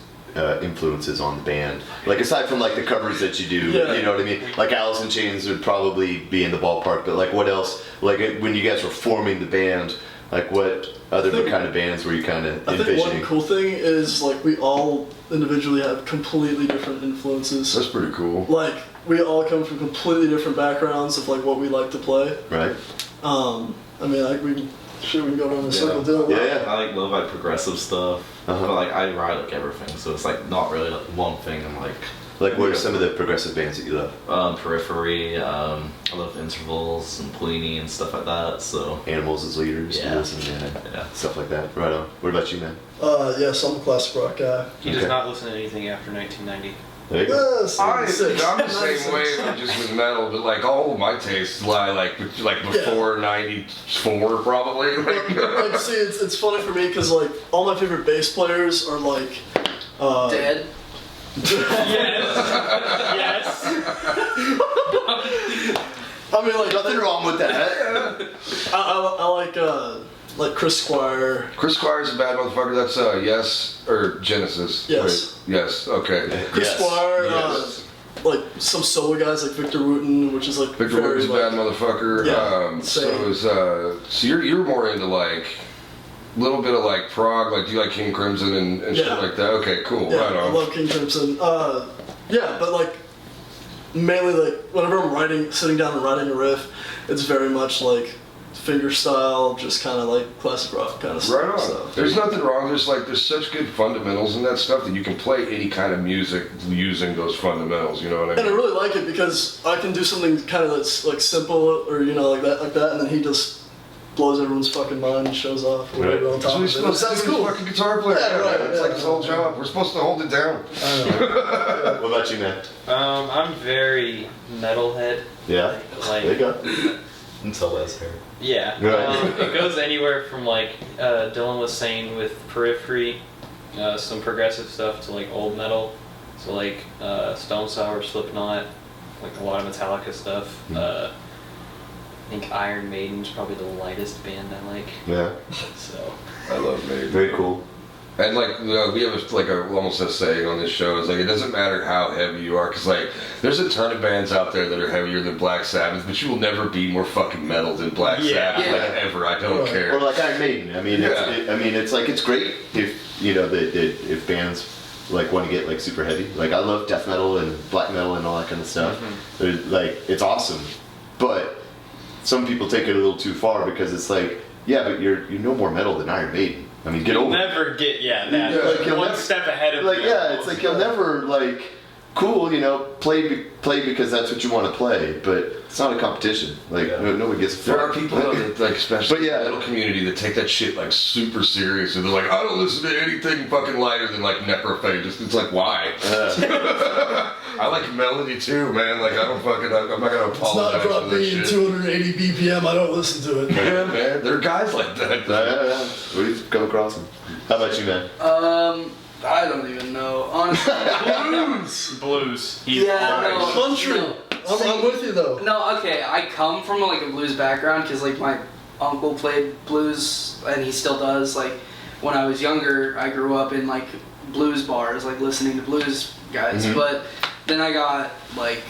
influences on the band? Like aside from like the covers that you do, Yeah. you know what I mean? Like Alice in Chains would probably be in the ballpark, but like what else? Like when you guys were forming the band, like what other I think- kind of bands were you kind of I think envisioning? one cool thing is like we all individually have completely different influences. That's pretty cool. Like we all come from completely different backgrounds of like what we like to play. Right? I mean, like we can go around in a circle. Dylan, Yeah, yeah. I like lo-fi progressive stuff, Uh-huh. but like I ride like everything, so it's like not really like one thing. I'm like Like what are some of the progressive bands that you love? Periphery. I love Intervals and Pliny and stuff like that. So Animals as leaders, Yeah. you listen, yeah. stuff like that. Right on. What about you, man? Yes, I'm a classic rock guy. He does Okay. not listen to anything after 1990. There you go. Yes, I'm the 96. same way, just with metal, but like all of my tastes lie like before '94 probably. Like, see, it's funny for me because like all my favorite bass players are like Dead. Yes. I mean, like Nothing wrong with that. I like Chris Squire. Chris Squire's a bad motherfucker. That's Yes or Genesis. Yes. Wait, yes. Okay. Chris Yes. Squire. Yes. Like some solo guys like Victor Wooten, which is like Victor very, Wooten's a bad motherfucker. Yeah, So same. is so you're more into like a little bit of like prog, like do you like King Crimson and shit Yeah. like that? Okay, cool. Yeah, Right I on. love King Crimson. Yeah, but like mainly like whenever I'm sitting down and writing a riff, it's very much like finger style, just kind of like classic rock kind of stuff. Right on. So. There's nothing wrong. There's such good fundamentals in that stuff that you can play any kind of music using those fundamentals. You know what I And I mean? really like it because I can do something kind of that's like simple or you know like that, and then he just blows everyone's fucking mind and shows off or whatever Right. on That's top what of he's it. It supposed to sounds do. He's a cool. fucking guitar player. Yeah, right, It's like his whole job. We're supposed to hold it down. I know. What about you, man? I'm very metalhead. Yeah. Like, There you go. until that's hair. yeah. Right. It goes anywhere from like Dylan was saying with Periphery, some progressive stuff to like old metal. So like Stone Sour, Slipknot, like a lot of Metallica stuff. I think Iron Maiden's probably the lightest band I like. Yeah. So I love Maiden. Very cool. And like we have almost a saying on this show is like it doesn't matter how heavy you are because like there's a ton of bands out there that are heavier than Black Sabbath, but you will never be more fucking metal than Black Yeah. Sabbath Yeah. like ever. I don't Right. care. Or like Iron Maiden. I mean, Yeah. it's great if you know if bands like want to get like super heavy. Like I love death metal and black metal and all that kind of stuff. There's, like it's awesome, but some people take it a little too far because it's like, yeah, but you're no more metal than Iron Maiden. I mean, get you'll over it. never get that. Yeah, like, you'll one never- step ahead of Like the yeah, other it's like most you'll people. never like cool, you know, play because that's what you want to play, but it's not a competition. Like nobody gets. There are people though that, like, especially But yeah. in the metal community, that take that shit like super serious, and they're like, I don't listen to anything fucking lighter than like Necrophage. It's like, why? I like melody too, man. Like I'm not gonna It's not apologize for drop that being shit. 280 BPM. I don't listen to it. Yeah, man. There are guys like that. Yeah. We've come across them. How about you, man? I don't even know. Honestly, Blues. yeah, no, Country. no. I'm with you though. No, okay. I come from like a blues background because like my uncle played blues and he still does. Like, when I was younger, I grew up in like blues bars, like listening to blues guys. But then I got like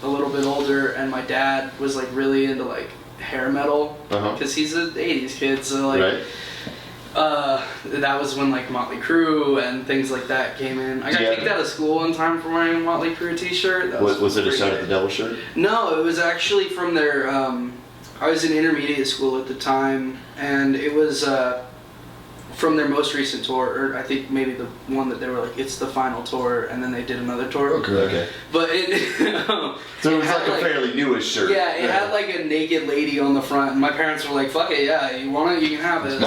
a little bit older, and my dad was like really into like hair metal because he's an 80s kid, so like that was when like Motley Crue and things like that came in. I got kicked out of school one time for wearing a Motley Crue t-shirt. Was it a Shot at the Devil shirt? No, it was actually from their I was in intermediate school at the time, and it was from their most recent tour, or I think maybe the one that they were like, it's the final tour, and then they did another tour. Okay. But it so it was like a fairly newish shirt. Yeah, it had like a naked lady on the front, and my parents were like, fuck it, yeah, you want it, you can have it.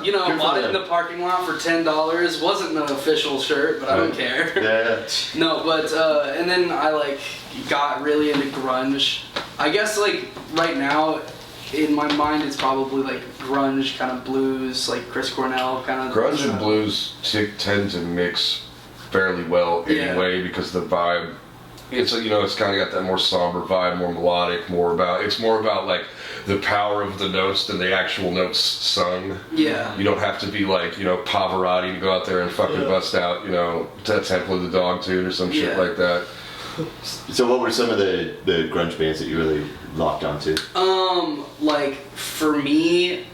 You know, bought it in the parking lot for $10. Wasn't an official shirt, but I don't care. Yeah. No, but, and then I like got really into grunge. I guess like right now, in my mind, it's probably like grunge kind of blues, like Chris Cornell kind of. Grunge and blues tend to mix fairly well anyway because the vibe. It's it's kind of got that more somber vibe, more melodic, it's more about like the power of the notes than the actual notes sung. Yeah. You don't have to be like Pavarotti to go out there and fucking bust out Temple of the Dog tune or some shit like that. So what were some of the grunge bands that you really locked onto? Like for me,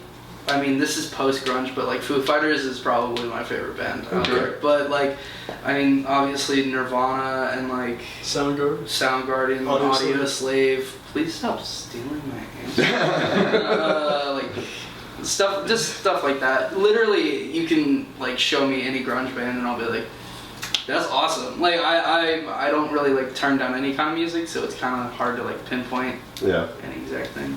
I mean this is post grunge, but like Foo Fighters is probably my favorite band out there. But like, I mean obviously Nirvana and like Soundgarden, Audio Slave. Please stop stealing my answer. Like stuff like that. Literally, you can like show me any grunge band and I'll be like, that's awesome. Like I don't really like turn down any kind of music, so it's kind of hard to like pinpoint any exact thing.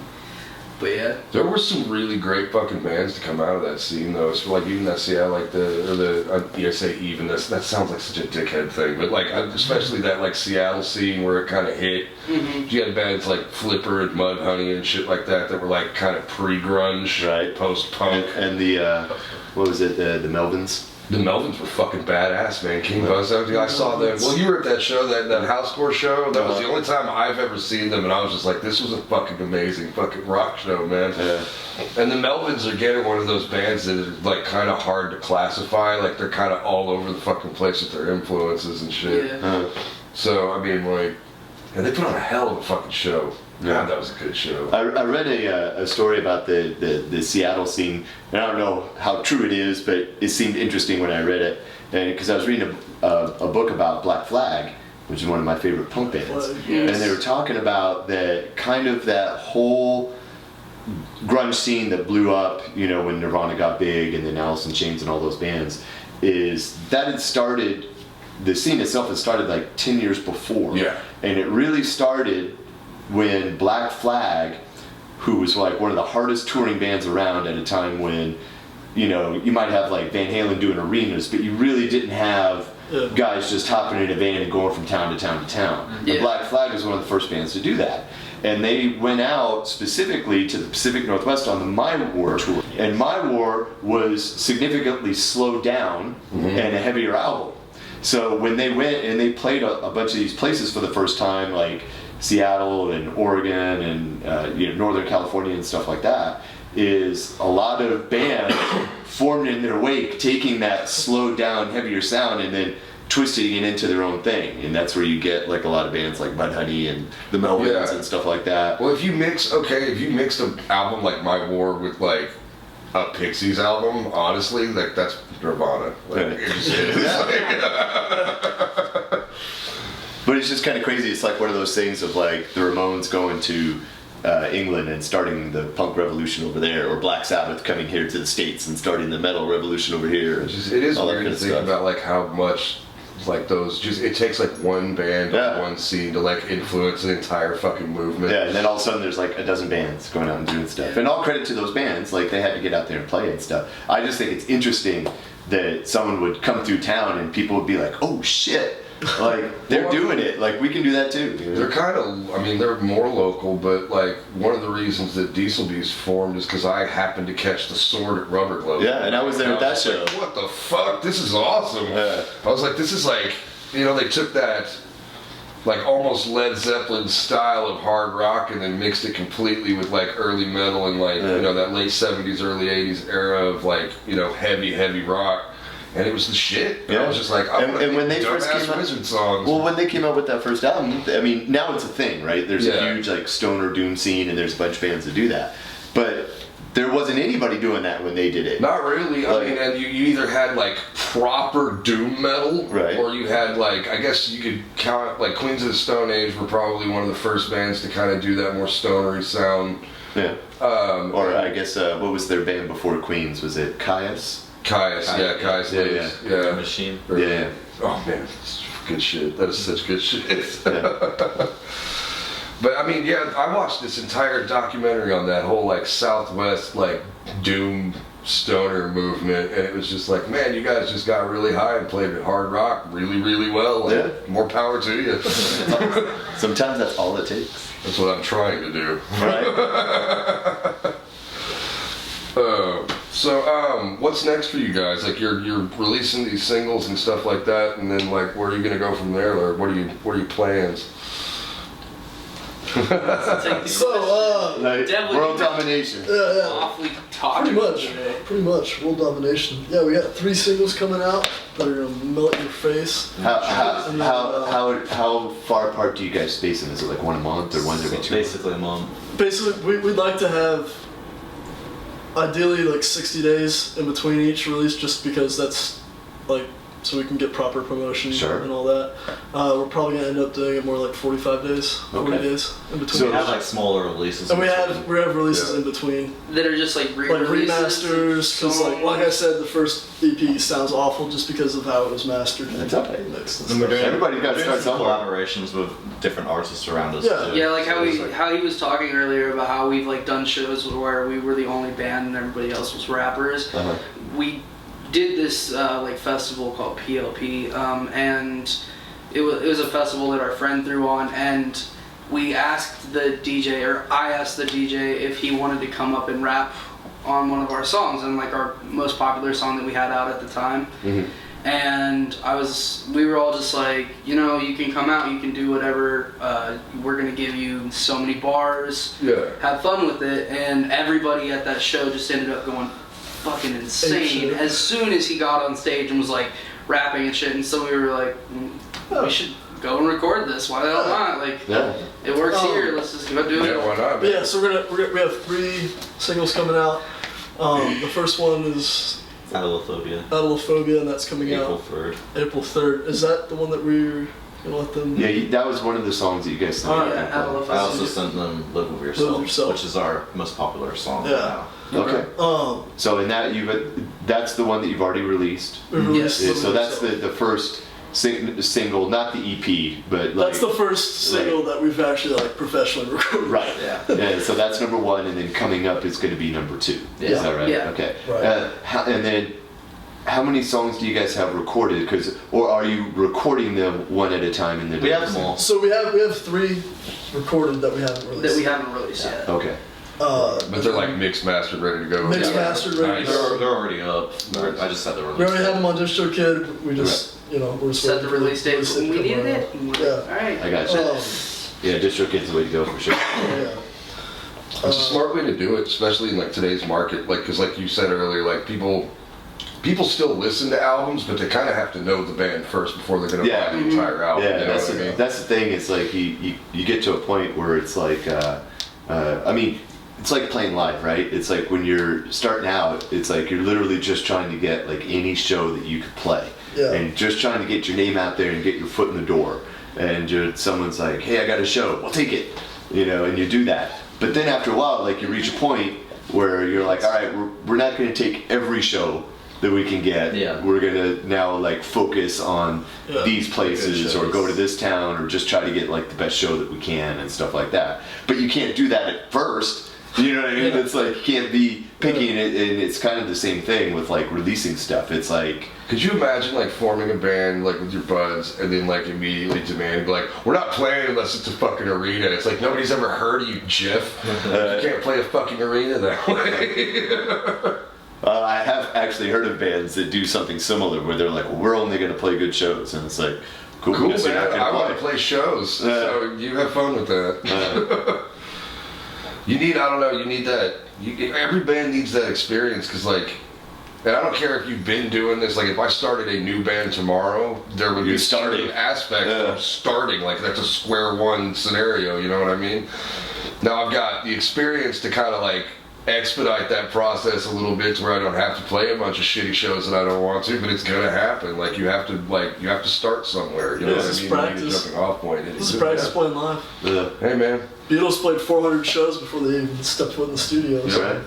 But yeah, there were some really great fucking bands to come out of that scene though. It's like even that I say even that sounds like such a dickhead thing, but like especially that like Seattle scene where it kind of hit. You had bands like Flipper and Mudhoney and shit like that were like kind of pre-grunge, post-punk, and the what was it, the Melvins. The Melvins were fucking badass, man. King Buzz, I saw them. Well, you were at that show, that housecore show. That was the only time I've ever seen them, and I was just like, this was a fucking amazing fucking rock show, man. Yeah. And the Melvins are getting one of those bands that is like kind of hard to classify. Like they're kind of all over the fucking place with their influences and shit. Yeah. So I mean, like, and they put on a hell of a fucking show. Yeah, that was a good show. I read a story about the Seattle scene, and I don't know how true it is, but it seemed interesting when I read it, and because I was reading a book about Black Flag, which is one of my favorite punk bands, and they were talking about that whole grunge scene that blew up, when Nirvana got big, and then Alice in Chains and all those bands, is that it started. The scene itself had started like 10 years before, and it really started when Black Flag, who was like one of the hardest touring bands around at a time when, you might have like Van Halen doing arenas, but you really didn't have guys just hopping in a van and going from town to town to town. And Black Flag was one of the first bands to do that. And they went out specifically to the Pacific Northwest on the My War tour. And My War was significantly slowed down and a heavier album. So when they went and they played a bunch of these places for the first time, like Seattle and Oregon and Northern California and stuff like that, is a lot of bands formed in their wake, taking that slowed down, heavier sound and then twisting it into their own thing. And that's where you get like a lot of bands like Mudhoney and the Melvins and stuff like that. Well, if you mixed an album like My War with like a Pixies album, honestly, like that's Nirvana. Like, But it's just kind of crazy. It's like one of those things of like the Ramones going to England and starting the punk revolution over there, or Black Sabbath coming here to the States and starting the metal revolution over here. It is weird to think about like how much like those it takes like one band or one scene to like influence an entire fucking movement. Yeah, and then all of a sudden there's like a dozen bands going out and doing stuff. And all credit to those bands, like they had to get out there and play and stuff. I just think it's interesting that someone would come through town and people would be like, oh shit. Like they're doing it, like we can do that too. They're kind of, they're more local, but like one of the reasons that Dieselbeast formed is because I happened to catch the Sword at Rubber Glove. Yeah, and I was there at that show. Like, what the fuck? This is awesome. Yeah. I was like, this is like, they took that. like almost Led Zeppelin style of hard rock, and then mixed it completely with like early metal and like you know that late 70s, early 80s era of like heavy rock. And it was the shit. And I was just like, and when they first came out, Wizard songs. Well, when they came out with that first album, I mean, now it's a thing, right? There's a huge like stoner doom scene, and there's a bunch of bands that do that. But there wasn't anybody doing that when they did it. Not really. I mean, and you either had like proper doom metal, right, or you had like, I guess you could count like Queens of the Stone Age were probably one of the first bands to kind of do that more stonery sound. Yeah. Or I guess what was their band before Queens? Was it Caius? Caius. Yeah. Machine. Yeah. Oh man, it's good shit. That is such good shit. Yeah. But I mean, yeah, I watched this entire documentary on that whole like Southwest like doom stoner movement, and it was just like, man, you guys just got really high and played hard rock really, really well. And more power to you. Sometimes that's all it takes. That's what I'm trying to do. Right. What's next for you guys? Like you're releasing these singles and stuff like that, and then like where are you gonna go from there? Or what are your plans? Like, Devlin, world domination. Awfully talking. Pretty much world domination. Yeah, we got 3 singles coming out that are gonna melt in your face. How far apart do you guys space them? Is it like one a month or one every 2 months? Basically a month. Basically, we'd like to have ideally like 60 days in between each release, just because that's like so we can get proper promotion and all that. We're probably gonna end up doing it more like 45 days, 40 days in between. So we have like smaller releases. And we have releases in between that are just like remasters, because like I said, the first EP sounds awful just because of how it was mastered. That's okay. Everybody got to start somewhere. Collaborations with different artists around us. Yeah, like how he was talking earlier about how we've like done shows where we were the only band and everybody else was rappers. We did this like festival called PLP, and it was a festival that our friend threw on, and we asked the DJ, or I asked the DJ if he wanted to come up and rap on one of our songs, and like our most popular song that we had out at the time. And we were all just like, you can come out, you can do whatever, we're gonna give you so many bars, have fun with it. And everybody at that show just ended up going fucking insane as soon as he got on stage and was like rapping and shit. And so we were like, we should go and record this. Why the hell not? Like, it works here. Let's just go do it. Yeah, why not? But yeah, so we have 3 singles coming out. The first one is Adelophobia, and that's coming out April 3rd. Is that the one that we're gonna let them? Yeah, that was one of the songs that you guys sent. I also sent them "Live with Yourself," which is our most popular song right now. Okay. So in that that's the one that you've already released. Yes. So that's the first single, not the EP, but like, that's the first single that we've actually like professionally recorded. Right. Yeah. So that's number 1, and then coming up is going to be number 2. Yeah. Is that right? Yeah. Okay. Right. And then, how many songs do you guys have recorded? Or are you recording them one at a time in the? We have them all. So we have 3 recorded that we haven't released. Yet. Okay. But they're like mixed, mastered, ready to go. Mixed, mastered, ready to go. They're already up. I just had the release. We already have them on DistroKid. We just, we're set the release date when we needed it. Yeah. Alright. I got you. Yeah, DistroKid's the way to go for sure. It's a smart way to do it, especially in like today's market. Like, because like you said earlier, like people still listen to albums, but they kind of have to know the band first before they're gonna buy the entire album. Yeah, you know what I mean? That's the thing. It's like you get to a point where it's like, I mean, it's like playing live, right? It's like when you're starting out, it's like you're literally just trying to get like any show that you could play, and just trying to get your name out there and get your foot in the door. And someone's like, "Hey, I got a show. Well, take it," and you do that. But then after a while, like you reach a point where you're like, "All right, we're not going to take every show that we can get. We're gonna now like focus on these places, or go to this town, or just try to get like the best show that we can and stuff like that." But you can't do that at first. You know what I mean? It's like you can't be picky, and it's kind of the same thing with like releasing stuff. It's like, could you imagine like forming a band like with your buds and then like immediately demanding like, we're not playing unless it's a fucking arena? It's like nobody's ever heard of you, Jeff. You can't play a fucking arena that way. I have actually heard of bands that do something similar where they're like, well, we're only going to play good shows, and it's like, Cool, Cool, guess you're man. not gonna I want to play. play shows, so you have fun with that. You need, I don't know, you need that. Every band needs that experience, because like, and I don't care if you've been doing this. Like, if I started a new band tomorrow, there would be a certain aspect of starting. Like, that's a square one scenario. You know what I mean? Now I've got the experience to kind of like expedite that process a little bit, to where I don't have to play a bunch of shitty shows that I don't want to. But it's gonna happen. Like, you have to start somewhere. You know what I mean? Practice. You need a jumping off point. This is practice playing live. Yeah. Hey man. Beatles played 400 shows before they even stepped foot in the studio. So. Right.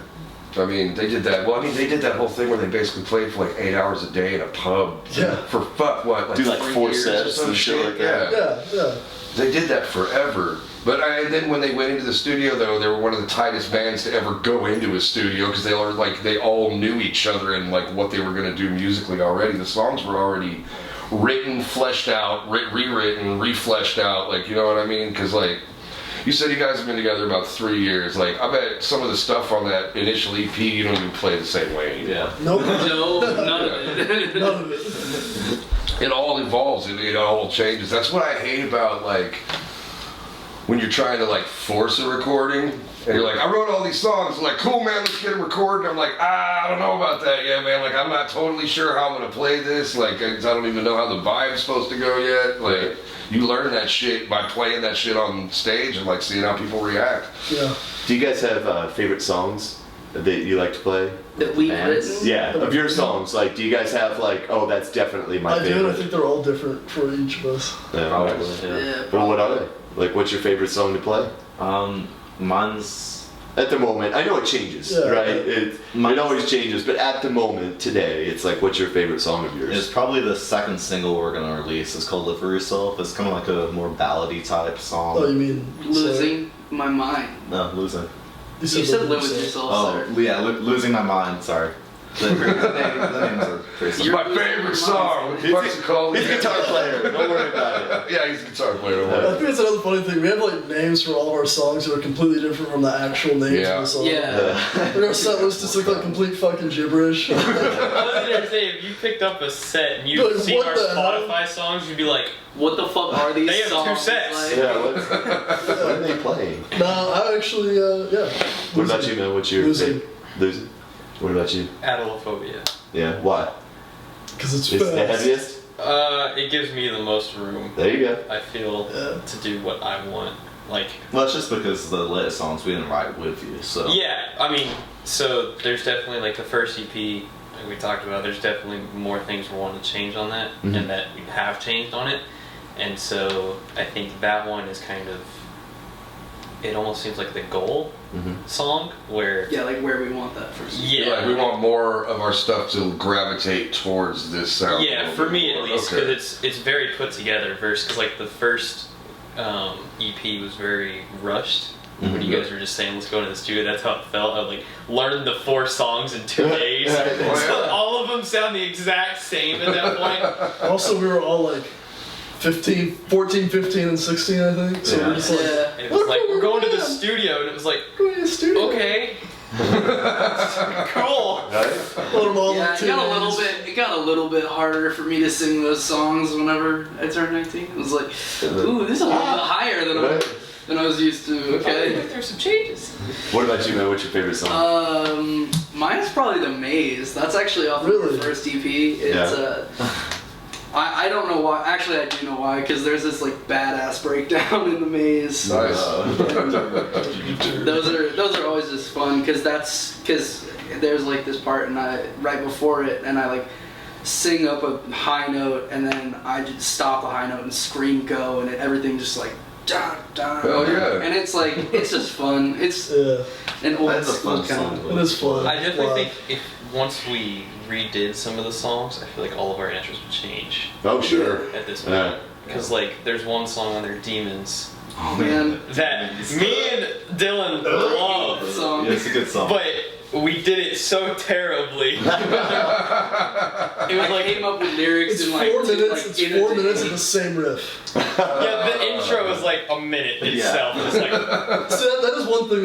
I mean, they did that. Well, I mean, they did that whole thing where they basically played for like 8 hours a day in a pub. Yeah. For what? Like Do like 3 4 years or sets some and shit like that. Yeah. They did that forever. But and then when they went into the studio, though, they were one of the tightest bands to ever go into a studio, because they all knew each other and like what they were going to do musically already. The songs were already written, fleshed out, rewritten, refleshed out. Like, you know what I mean? Because like, you said you guys have been together about 3 years. Like, I bet some of the stuff on that initial EP you don't even play the same way anymore. Yeah. Nope. No, none of it. None of it. It all evolves, it all changes. That's what I hate about like when you're trying to like force a recording and you're like, I wrote all these songs, like, cool man, let's get them recorded. I'm like, I don't know about that yet, man. Like, I'm not totally sure how I'm gonna play this. Like, I don't even know how the vibe's supposed to go yet. Like, you learn that shit by playing that shit on stage and like seeing how people react. Yeah. Do you guys have favorite songs that you like to play? That we've Bands? written? Yeah, of your songs. Like, do you guys have like, oh, that's definitely my I favorite? do, and I think they're all different for each of us. Yeah, Probably. nice. Yeah. Yeah, Well, what probably. are they? Like, what's your favorite song to play? Mine's At the moment, I know it changes, Yeah. right? It always changes, but at the moment, today, it's like, what's your favorite song of yours? It's probably the second single we're gonna release. It's called "Live for Yourself." It's kind of like a more ballady type song. Oh, you mean Losing my mind. No, losing. You said live with yourself, Oh, sir. yeah, losing my mind. Sorry. The names are pretty It's my favorite song. What the fuck's it called? He's a guitar player. Don't worry about it. Yeah, he's a guitar player. Don't I worry. think it's another funny thing. We have like names for all of our songs that are completely different from the actual names Yeah. of the song. Yeah. Like our set list just look like complete fucking gibberish. I was gonna say, if you picked up a set and Like, you've seen what our the hell? Spotify songs, you'd be like, What the fuck are these They have songs? 2 sets. Like, Yeah, what are they playing? No, I actually, yeah. What about you, man? What's your Losing. Losing? What about you? Adelophobia. Yeah, why? Because it's It's fast. the heaviest? It gives me the most room. There you go. I feel Yeah. to do what I want. Like, Well, it's just because the latest songs we didn't write with you, so. yeah, I mean, so there's definitely like the first EP like we talked about. There's definitely more things we want to change on that, Mhm. and that we have changed on it. And so I think that one is kind of. It almost seems like the goal song where. Yeah, like where we want that first. Yeah. Like, we want more of our stuff to gravitate towards this sound. a Yeah, little for bit me more. at least, Okay. because it's very put together. Because like the first EP was very rushed. When you guys were just saying, let's go into the studio, that's how it felt. I like learned the 4 songs in 2 days. So all of them sound the exact same at that point. Also, we were all like 14, 15, and 16, I think. So we're just like, Yeah. And it was like, we're going to the studio, and it was like, go to the studio. okay. Cool. Right? Let them all Yeah, look it got a teenagers. little bit. It got a little bit harder for me to sing those songs whenever I turned 19. It was like, ooh, this is a little bit higher than I was used to. Okay. There's some changes. What about you, man? What's your favorite song? Mine's probably The Maze. That's actually off of Really? the first EP. It's I don't know why. Actually, I do know why. Because there's this like badass breakdown in The Maze. Nice. Those are always just fun because there's like this part and I right before it and I like sing up a high note and then I just stop the high note and scream go and everything just like da da. Hell yeah. And it's like it's just fun. It's Yeah, an old That's a school fun kind song. it is fun. I definitely Wow. think if once we redid some of the songs, I feel like all of our answers would change Oh, sure. at this point. Yeah. Because like there's one song on there, Demons, Oh man, that me and Dylan love, song. Yeah, it's a good song. but we did it so terribly. It was I like came up with lyrics It's in 4 like minutes. like, It's in a 4 day. minutes of the same riff. yeah, the intro is like a minute itself. It's like So that is one thing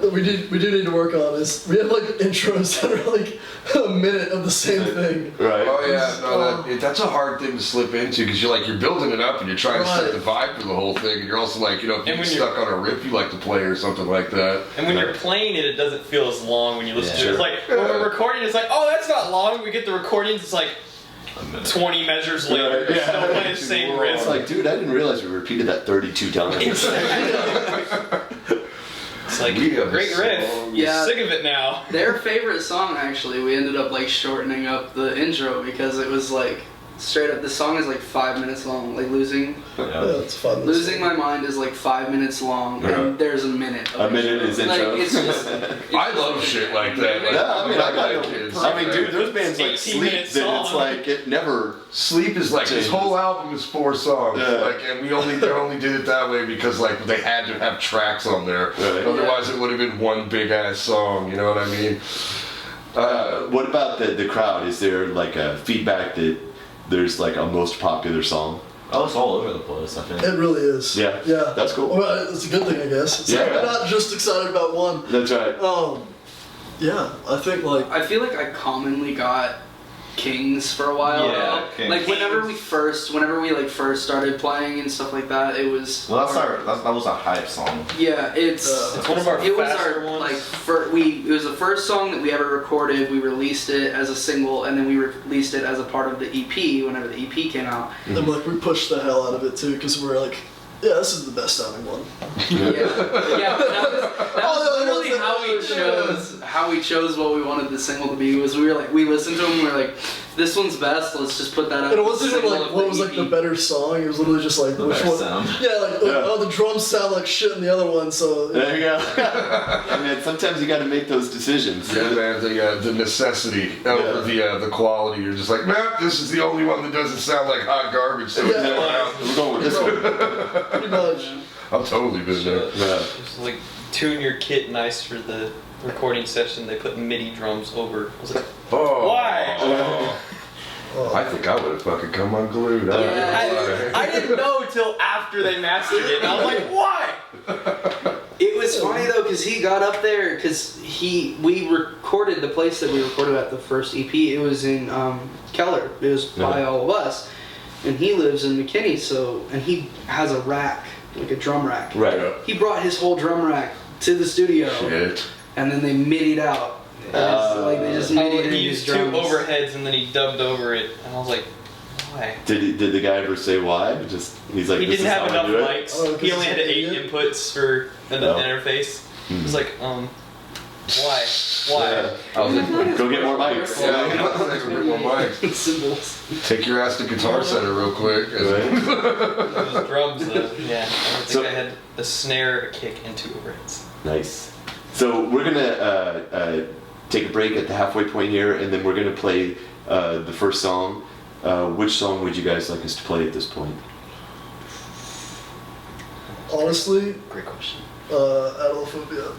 that we do need to work on is we have like intros that are like a minute of the same thing. Right. Oh yeah, no, that's a hard thing to slip into because you're building it up and you're trying to set the vibe for the whole thing, and you're also like, if you're stuck on a riff you like to play or something like that. And when you're playing it, it doesn't feel as long when you listen to it. It's like when we're recording, it's like, oh, that's not long. We get the recordings, it's like 20 measures later, you're still playing the same riff. It's like, dude, I didn't realize we repeated that 32 times. It's like, great riff. Yeah. Sick of it now. Their favorite song, actually, we ended up shortening up the intro because it was straight up. The song is 5 minutes long. Losing. Yeah, it's 5 minutes. Losing My Mind is 5 minutes long, and there's a minute. A minute is intro. It's just. I love shit like that. Dude, there's bands like Sleep that it's like it never. Sleep is this whole album is 4 songs, and they only did it that way because they had to have tracks on there. Otherwise, it would have been one big ass song. You know what I mean? What about the crowd? Is there a feedback that there's a most popular song? Oh, it's all over the place, I think. It really is. Yeah. Yeah. That's cool. Well, it's a good thing, I guess. It's Yeah. we're not just excited about one. That's right. Yeah, I think I feel like I commonly got Kings for a while. Yeah, Kings. Whenever we first started playing and stuff like that, it was. Well, that was a hype song. Yeah, it's one of our it was faster our ones. it was the first song that we ever recorded. We released it as a single, and then we released it as a part of the EP whenever the EP came out. and we pushed the hell out of it too because we're yeah, this is the best sounding one. Yeah, that was literally how we chose what we wanted the single to be. Was we listened to them and we were like, this one's best. Let's just put that out. And it wasn't even what was the better song. It was literally just which one. Sound. Yeah, oh, the drums sound like shit in the other one. So there you go. I mean, sometimes you got to make those decisions. Yeah, man, the necessity over the quality. You're just nah, this is the only one that doesn't sound like hot garbage. So we're going with this one. Pretty much. I've totally been there. Just tune your kit nice for the recording session. They put MIDI drums over. I was like, why? I think I would have fucking come unglued. I didn't know until after they mastered it. And I was like, why? It was funny though, because he got up there, because we recorded the place that we recorded at the first EP. It was in Keller. It was by all of us, and he lives in McKinney. And he has a rack, a drum rack. Right. He brought his whole drum rack to the studio, and then they midied out. They just midied in he his used 2 drums. overheads and then he dubbed over it, and I was like, why? Did the guy ever say why? He's like, He this didn't is have how I enough do it? mics. He only had 8 inputs for an interface. He was like, why? I was like, go get more mics. Go get more mics. Cymbals. Take your ass to Guitar Center real quick. Those drums, though. Yeah, I don't think I had a snare, a kick, and 2 overheads. Nice. So we're gonna take a break at the halfway point here, and then we're gonna play the first song. Which song would you guys like us to play at this point? Honestly, Great question. Adelophobia.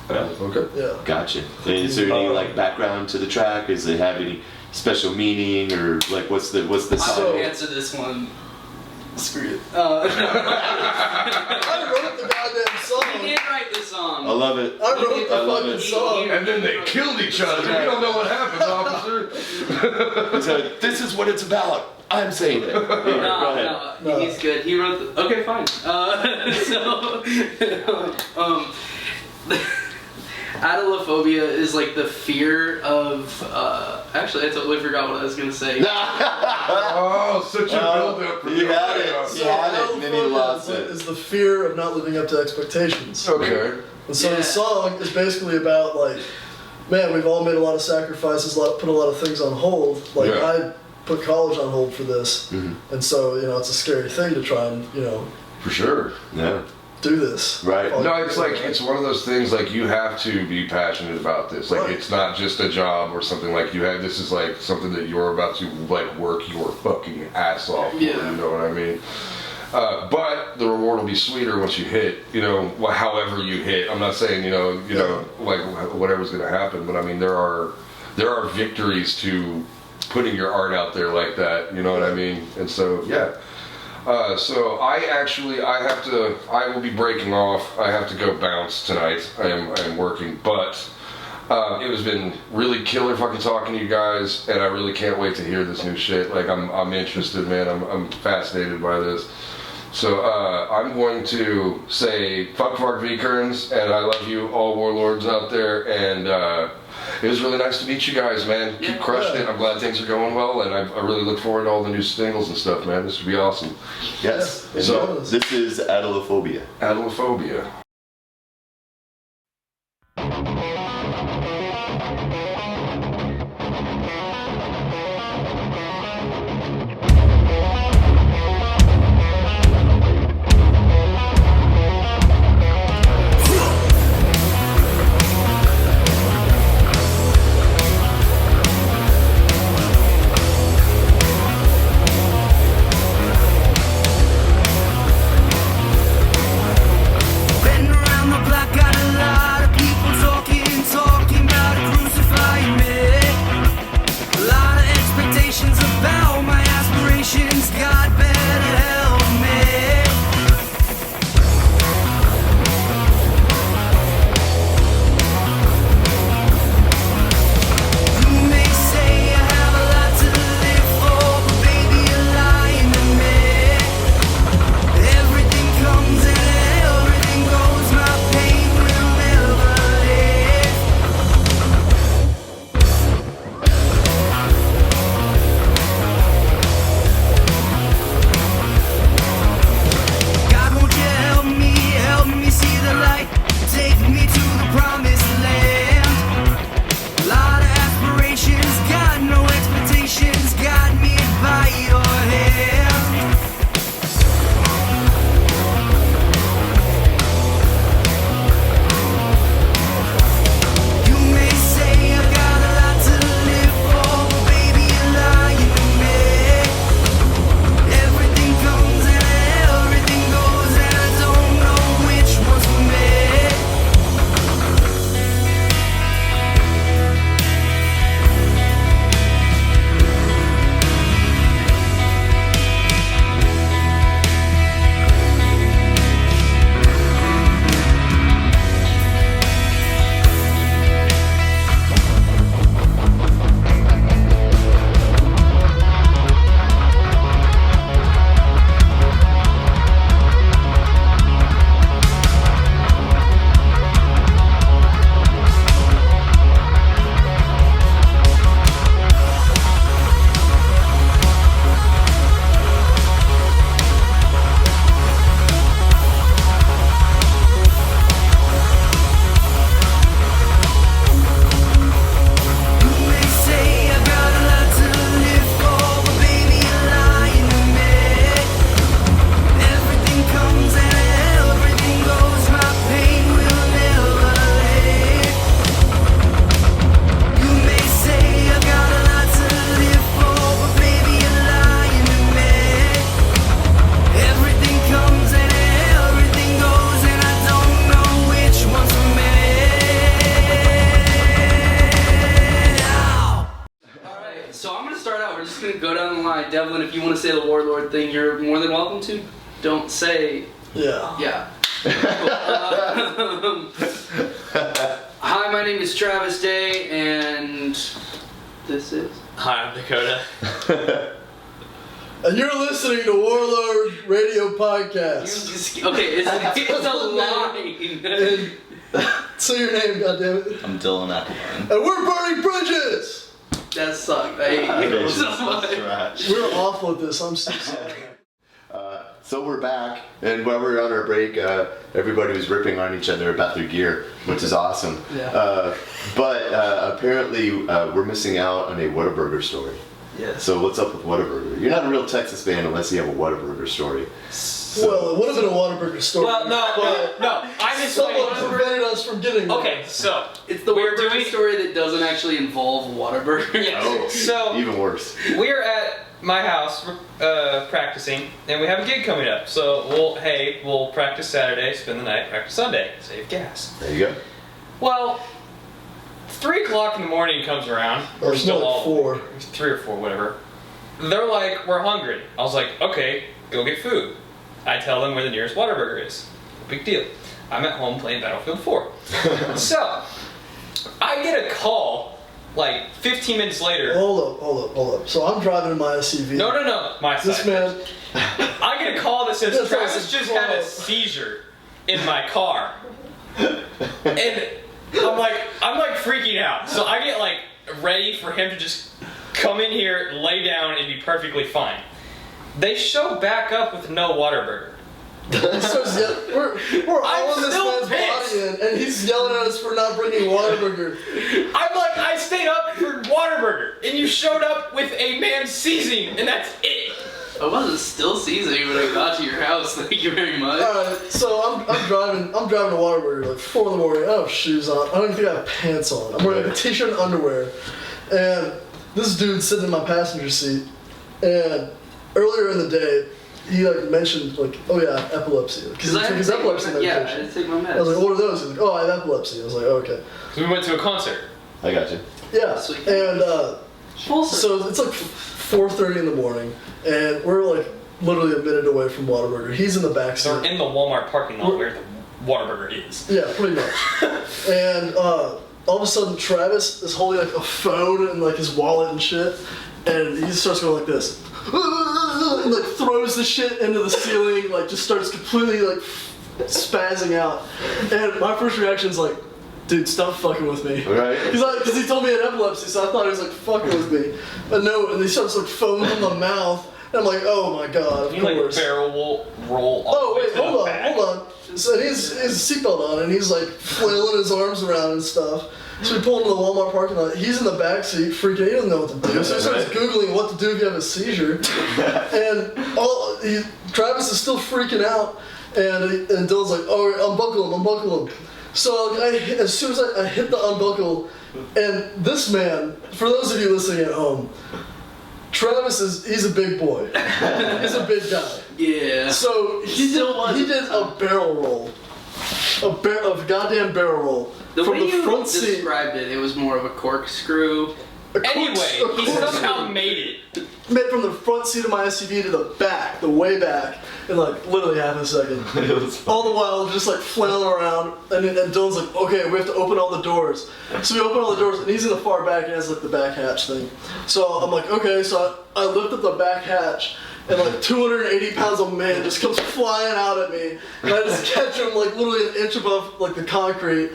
Okay. Yeah. Gotcha. And is there any background to the track? Does it have any special meaning, or what's the I song? would answer this one. Screw it. I wrote the goddamn He song. did write the song. I love it. I wrote the love fucking it. song. And then they killed each other. You don't know what happened, officer. So this is what it's about. I'm saying it. Here, go ahead. No, he's good. He wrote the. Okay, fine. Adelophobia is the fear of. Actually, I totally forgot what I was gonna say. Oh, such a build-up. You had it. You had it, and then you lost it. Is the fear of not living up to expectations. Okay. And so the song is basically about man, we've all made a lot of sacrifices, put a lot of things on hold. I put college on hold for this, and so it's a scary thing to try and For sure. Yeah. do this. Right. No, it's it's one of those things you have to be passionate about this. Right. It's not just a job or something you have. This is something that you're about to work your fucking ass off for. Yeah. You know what I mean? But the reward will be sweeter once you hit. However you hit. I'm not saying whatever's going to happen, but I mean there are victories to putting your art out there like that. You know what I mean? And so yeah. So I will be breaking off. I have to go bounce tonight. I am working, but It has been really killer fucking talking to you guys, and I really can't wait to hear this new shit. Like, I'm interested, man. I'm fascinated by this. So I'm going to say fuck Mark V. Kearns, and I love you all warlords out there, and it was really nice to meet you guys, man. Keep crushing it. I'm glad things are going well, and I really look forward to all the new singles and stuff, man. This would be awesome. Yes. And So this is Adelophobia. Adelophobia. Been around the block, got a lot of people talking about crucifying me. A lot of expectations about my aspirations. God better help me. You may say I have a lot to live for, but baby, you're lying to me. Everything comes and everything goes. My pain will never live. God, won't you help me see the light. Take me to the promised land. Lot of aspirations, got no expectations. Got me by your hand. You may say I got a lot to live for, but baby, you're lying to me. Everything comes and everything goes, and I don't know which one's for me. You may say I got a lot to live for, but baby, you're lying to me. Everything comes and everything goes. My pain will never live. You may say I got a lot to live for, but baby, you're lying to me. Everything comes and everything goes, and I don't know which one's for me. Alright, so I'm gonna start out. We're just gonna go down the line. Devlin, if you want to say the Warlord thing, you're more than welcome to. Don't say. Yeah. Yeah. Hi, my name is Travis Day, and this is. Hi, I'm Dakota. And you're listening to Warlord Radio Podcast. Okay, it's a line. And say your name, goddammit. I'm Dylan Applebaum. And we're burning bridges! That sucked. I hate you so much. We're awful at this, I'm so sorry. So we're back, and while we were on our break, everybody was ripping on each other about their gear, which is awesome. Yeah. But apparently we're missing out on a Whataburger story. Yes. So what's up with Whataburger? You're not a real Texas fan unless you have a Whataburger story. Well, it would have been a Whataburger story. Well, no, I'm Someone explaining. prevented us from getting there. Okay, so It's the we're Whataburger doing. story that doesn't actually involve Whataburger. Yes. Oh, So even worse. we're at my house practicing, and we have a gig coming up. So we'll practice Saturday, spend the night, practice Sunday, save gas. There you go. Well, 3 o'clock in the morning comes around. Or We're still no, all 4. 3 or 4, whatever. They're like, we're hungry. I was like, okay, go get food. I tell them where the nearest Whataburger is. No big deal. I'm at home playing Battlefield 4. So, I get a call like 15 minutes later. Hold up. So I'm driving in my SUV. No. My This side. man. I get a call that says That's Travis awesome. just had a seizure in my car, and I'm like freaking out. So I get like ready for him to just come in here, lay down, and be perfectly fine. They show back up with no Whataburger. We're all in this man's body and he's yelling at us for not bringing Whataburger. I'm like, I stayed up for Whataburger, and you showed up with a man seizing, and that's it. I wasn't still seasoning when I got to your house. Thank you very much. Alright, so I'm driving to Whataburger like 4 in the morning. I don't have shoes on. I don't even think I have pants on. I'm wearing a t-shirt and underwear. And this dude's sitting in my passenger seat. And earlier in the day, he like mentioned like, oh yeah, epilepsy. Because he took his epilepsy medication. Yeah, I didn't take my meds. I was like, what are those? He's like, oh, I have epilepsy. I was like, okay. So we went to a concert. I got you. Yeah, Sweet. and so it's like 4:30 in the morning, and we're like literally a minute away from Whataburger. He's in the back seat. They're in the Walmart parking lot where the Whataburger is. Yeah, pretty much. And all of a sudden, Travis is holding like a phone and like his wallet and shit, and he just starts going like this, and like throws the shit into the ceiling, like just starts completely like spazzing out. And my first reaction is like, dude, stop fucking with me. Right. Because he told me he had epilepsy, so I thought he was like fucking with me. But no, and he starts like foaming in the mouth. And I'm like, oh my god, of You like course. barrel roll all Oh the way wait, to the hold back. on. So he's his seatbelt on, and he's like flailing his arms around and stuff. So we pull into the Walmart parking lot. He's in the back seat, freaking out. He doesn't know what to do. So he starts Googling what to do if you have a seizure. And Travis is still freaking out. And Dylan's like, oh, unbuckle him. So as soon as I hit the unbuckle, and this man, for those of you listening at home, Travis he's a big boy. He's a big guy. Yeah. So he did a barrel roll. A goddamn barrel roll. The from way the you front seat. described it was more of a corkscrew. Anyway, he somehow made it. Made from the front seat of my SUV to the back, the way back, in like literally half a second. All the while just like flailing around, and Dylan's like, okay, we have to open all the doors. So we open all the doors, and he's in the far back, and has like the back hatch thing. So I'm like, okay, so I lift up the back hatch, and like 280 pounds of man just comes flying out at me, and I just catch him like literally an inch above like the concrete.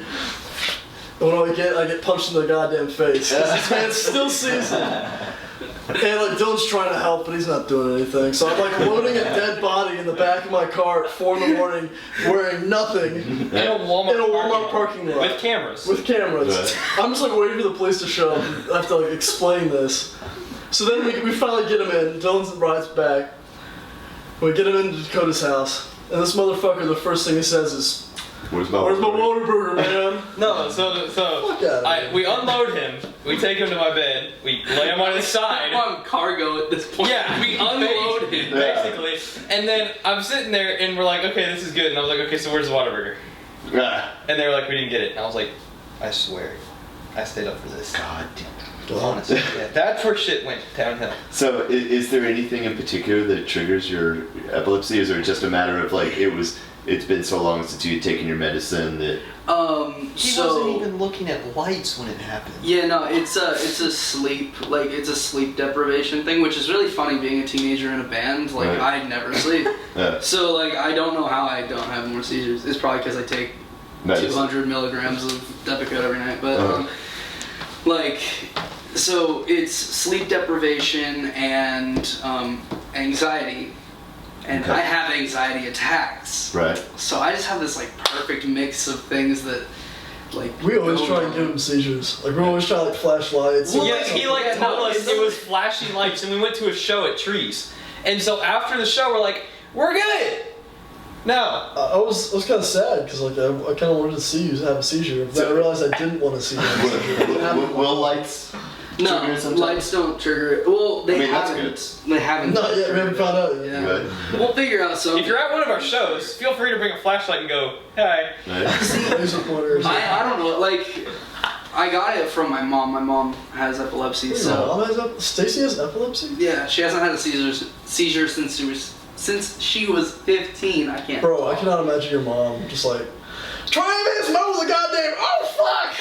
And when I get punched in the goddamn face. 'Cause this man still sees it. And like Dylan's trying to help, but he's not doing anything. So I'm like loading a dead body in the back of my car at 4 in the morning, wearing nothing. In a Walmart parking lot. with cameras. With cameras. I'm just like waiting for the police to show up. I have to like explain this. So then we finally get him in. Dylan rides back. We get him into Dakota's house. And this motherfucker, the first thing he says is, Where's my Whataburger, man? No, so we unload him, we take him to my bed, we lay him on his side. I'm on cargo at this point. Yeah, we unload him basically, and then I'm sitting there and we're like, okay, this is good, and I was like, okay, so where's the Whataburger? And they were like, we didn't get it, and I was like, I swear, I stayed up for this. God damn. Honestly, yeah, that's where shit went downhill. So is there anything in particular that triggers your epilepsy? Is it just a matter of like it's been so long since you'd taken your medicine that He wasn't even looking at lights when it happened. Yeah, no, it's a sleep deprivation thing, which is really funny being a teenager in a band. Like Right. I never sleep. So like I don't know how I don't have more seizures. It's probably because I take medicine? 200 milligrams of Dakota every night, but so it's sleep deprivation and anxiety. And Okay. I have anxiety attacks. Right. So I just have this like perfect mix of things that like We always go try and wrong. give him seizures. Like, we always try to like flash lights. Yeah, he told us it's it was flashing lights, and we went to a show at Trees. And so after the show, we're like, we're good. No. I was kind of sad because like I kind of wanted to see you have a seizure, but I realized I didn't want to see you have a seizure. Will lights No, trigger it sometimes? lights don't trigger it. Well, they I mean, that's haven't. They haven't. Not yet. We haven't found out yet. Yeah. Good. We'll figure out something. If you're at one of our shows, feel free to bring a flashlight and go, hi. Right. Laser pointers. I don't know. Like, I got it from my mom. My mom has epilepsy, Your so mom has Stacy has epilepsy? yeah, she hasn't had a seizure since she was 15. I can't. Bro, I cannot imagine your mom just like try and mow the goddamn. Oh fuck!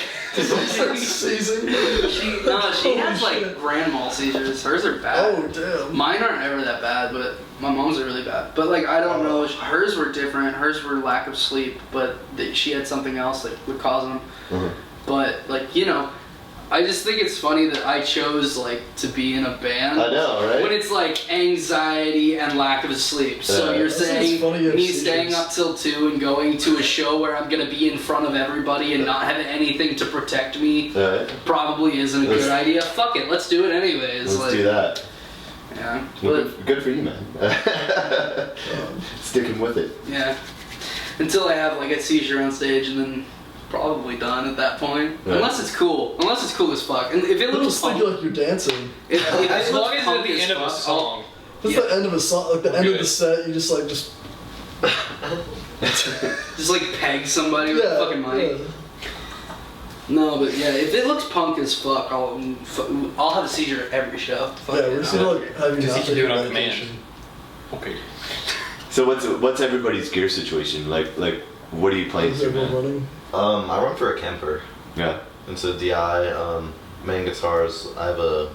Starts seizing. She has like grand mal seizures. Hers are bad. Oh damn. Mine aren't ever that bad, but my mom's are really bad. But like I don't know, hers were different. Hers were lack of sleep, but she had something else that would cause them. But like I just think it's funny that I chose like to be in a band. I know, right? When it's like anxiety and lack of sleep. So you're saying me staying up till 2 and going to a show where I'm gonna be in front of everybody and not have anything to protect me probably isn't a good idea. Fuck it, let's do it anyways. Let's do that. Yeah. Well, good for you, man. Sticking with it. Yeah. Until I have like a seizure on stage and then probably done at that point. Yeah. Unless it's cool. Unless it's cool as fuck. And if it It'll looks just think like you're dancing. As long as it's at the end of a song. That's the end of a song, like the end of the set. You just just like peg somebody with a fucking mic. Yeah. No, but yeah, if it looks punk as fuck, I'll have a seizure at every show. Fuck Yeah, it. we're just gonna like have you Because he not can do it take on medication. command. Okay. So what's everybody's gear situation? Like what are you playing Is through, everyone man? running? I run for a Kemper. Yeah. And so DI, main guitars, I have a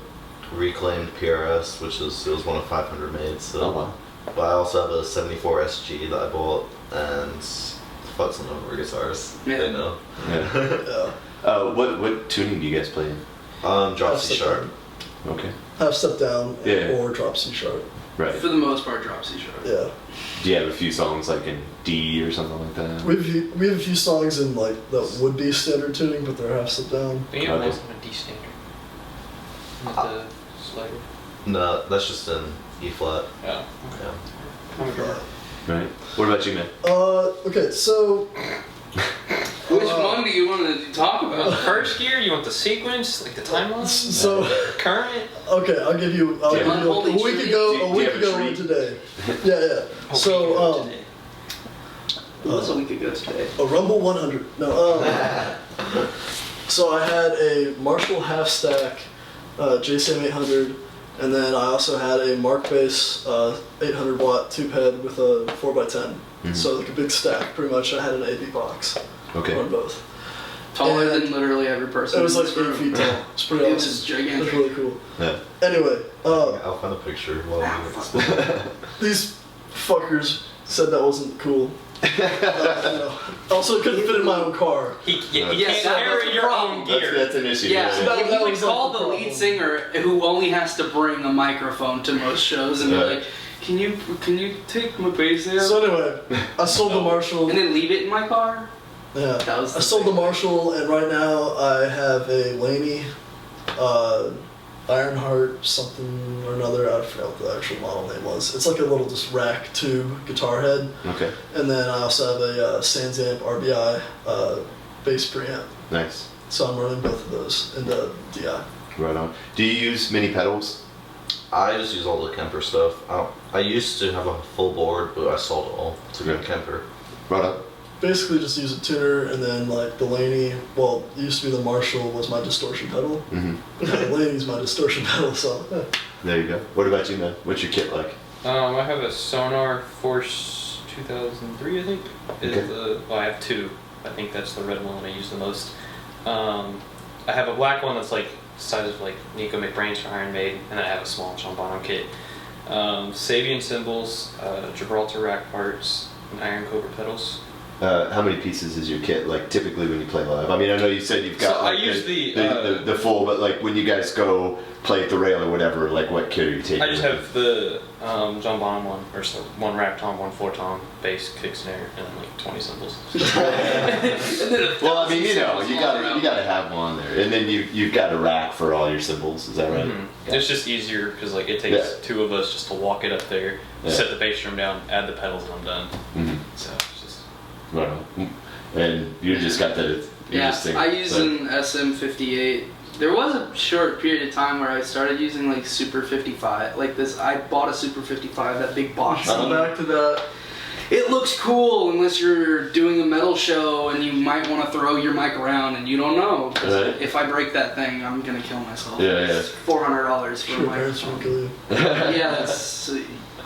reclaimed PRS, which it was one of 500 made. So, Oh wow. But I also have a 74 SG that I bought, and fuck some of our guitars. Yeah. They know. Yeah. Yeah. What tuning do you guys play in? Drop Half C step sharp. down. Okay. Half step down Yeah. or drop C sharp. Right. For the most part, drop C sharp. Yeah. Do you have a few songs like in D or something like that? We have a few songs in like that would be standard tuning, but they're half step down. But you have Okay. one in a D standard. With the slider. No, that's just in E flat. Yeah. Yeah. I'm a drummer. Right. What about you, man? Okay, so Which one do you want to talk The about? first gear, you want the sequence, like the timeline? so Current? okay, I'll give you Yeah. a week Do ago, you a week have a ago treat? and today. Yeah. So It was a week ago today. a Rumble 100. No. So I had a Marshall half stack JSAM 800, and then I also had a Mark Bass 800 watt tube head with a 4x10. So like a big stack, pretty much. I had an AB box Okay. on both. Taller And than literally every person. It was in like this 8 room. feet tall. It's pretty It awesome. was It gigantic. was really cool. Yeah. Anyway, I'll find a picture while we these fuckers said that wasn't cool. Also, it couldn't fit in my own car. You Yes, can't that's carry the your problem. own gear. That's an issue. Yeah, So that you would was, like, call the the lead problem. singer who only has to bring a microphone to most shows and be Right. like, can you take my bass out? So anyway, I sold the Marshall. And then leave it in my car? Yeah, That was I the sold the thing. Marshall, and right now I have a Laney, Ironheart something or another. I forgot what the actual model name was. It's like a little just rack tube guitar head, Okay. and then I also have a Sansamp RBI bass preamp. Nice. So I'm running both of those in the DI. Right on. Do you use mini pedals? I just use all the Kemper stuff. I used to have a full board, but I sold it all to get a Kemper. Right on. Basically, just use a tuner, and then like the Laney. Well, it used to be the Marshall was my distortion pedal. Mm-hmm. The Laney's my distortion pedal. So yeah. There you go. What about you, man? What's your kit like? I have a Sonar Force 2003, I think. Okay. I have two. I think that's the red one I use the most. I have a black one that's like the size of like Nico McBrain's for Iron Maiden, and then I have a small John Bonham kit. Sabian cymbals, Gibraltar rack parts, and Iron Cobra pedals. How many pieces is your kit like typically when you play live? I mean, I know you said you've got So I like, use the full, but like when you guys go play at the rail or whatever, like what kit are you taking? I just have the John Bonham one, or so one rack tom, one floor tom, bass, kick, snare, and then like 20 cymbals. Well, I mean, you know, you gotta have one there, and then you've got a rack for all your cymbals. Is that right? Mm-hmm. It's just easier because like it takes two of us just to walk it up there, set the bass drum down, add the pedals, and I'm done. Mm-hmm. So it's just Right on. And you just got that. Yeah, I use an SM58. There was a short period of time where I started using like Super 55. Like this, I bought a Super 55, that big box. So back to that. It looks cool unless you're doing a metal show and you might want to throw your mic around and you don't know. 'Cause Right. if I break that thing, I'm gonna kill myself. Yeah, It's $400 for Sure, a parents will microphone. kill you. Yeah,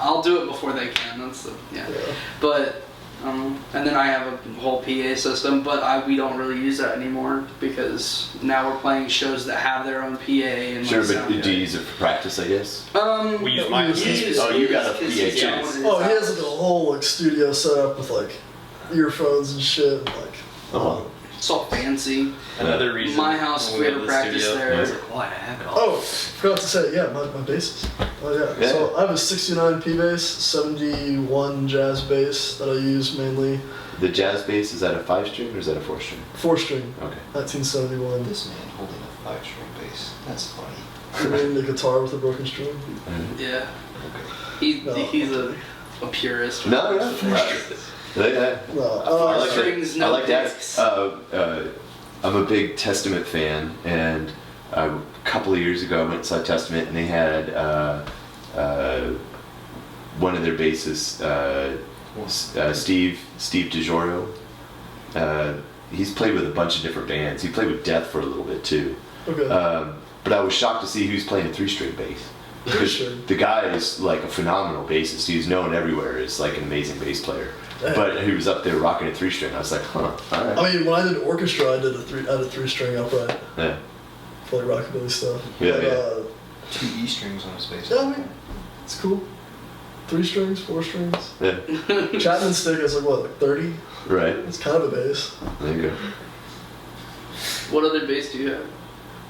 I'll do it before they can. That's the Yeah. But And then I have a whole PA system, but we don't really use that anymore because now we're playing shows that have their own PA and Sure, like, but sound. do you use it for practice, I guess? We use mine. Oh, you got a PA too. Oh, he has like a whole like studio set up with like earphones and shit. And, like, Oh. It's all fancy. Another reason. My house, when we go have to a the practice studio, there. I was like, why I have it all? Oh, forgot to say, yeah, my basses. Oh yeah. Yeah. So I have a 69 P bass, 71 jazz bass that I use mainly. The jazz bass, is that a 5-string or is that a 4-string? 4-string, Okay. 1971. This man holding a 5-string bass. That's funny. You mean the guitar with a broken string? Yeah. No. He's a purist. No. Yeah. No. I like strings, that. no I like picks. that. I'm a big Testament fan, and a couple of years ago I went and saw Testament, and they had one of their bassists, Steve DiGiorgio. He's played with a bunch of different bands. He played with Death for a little bit too. Okay. But I was shocked to see he was playing a 3-string bass. Because Three-string. the guy is like a phenomenal bassist. He's known everywhere as like an amazing bass player. But he was up there rocking a 3-string. I was like, huh, all right. I mean, when I did orchestra, I did a 3-string upright Yeah. for like rockabilly stuff. Yeah, But, yeah. 2 E strings on his bass. Yeah, I mean, it's cool. 3 strings, 4 strings. Yeah. Chapman stick is like what, like 30? Right. It's kind of a bass. There you go. What other bass do you have?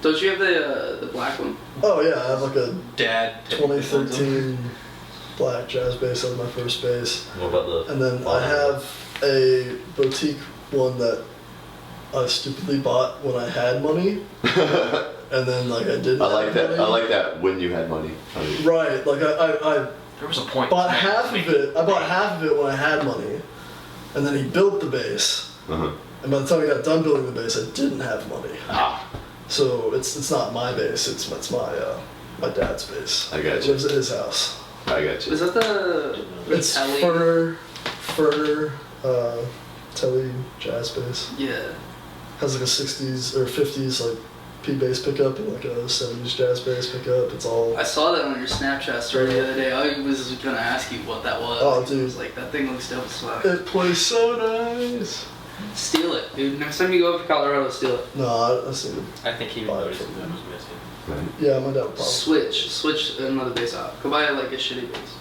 Don't you have the black one? Oh yeah, I have like a Dad. 2013 black jazz bass as my first bass. What about the? And then I have a boutique one that I stupidly bought when I had money. And then like I didn't I like have that. money. I like that when you had money. I mean, Right, like I There was a point. bought half of it. I bought half of it when I had money. And then he built the bass. uh-huh. And by the time I got done building the bass, I didn't have money. Ah, So it's not my bass. It's my dad's bass. I got He you. lives at his house. I got you. Is that the It's Telly? Furner, Telly jazz bass. Yeah. Has like a 60s or 50s like P bass pickup and like a 70s jazz bass pickup. It's all. I saw that on your Snapchat story the other day. I was gonna ask you what that was. Oh, I dude. was like, that thing looks dope as fuck. It plays so nice. Steal it, dude. Next time you go up to Colorado, steal it. No, I see. I think he would Buy it notice from that him. was missing. Right. Yeah, my dad would probably. Switch another bass out. Go buy like a shitty bass.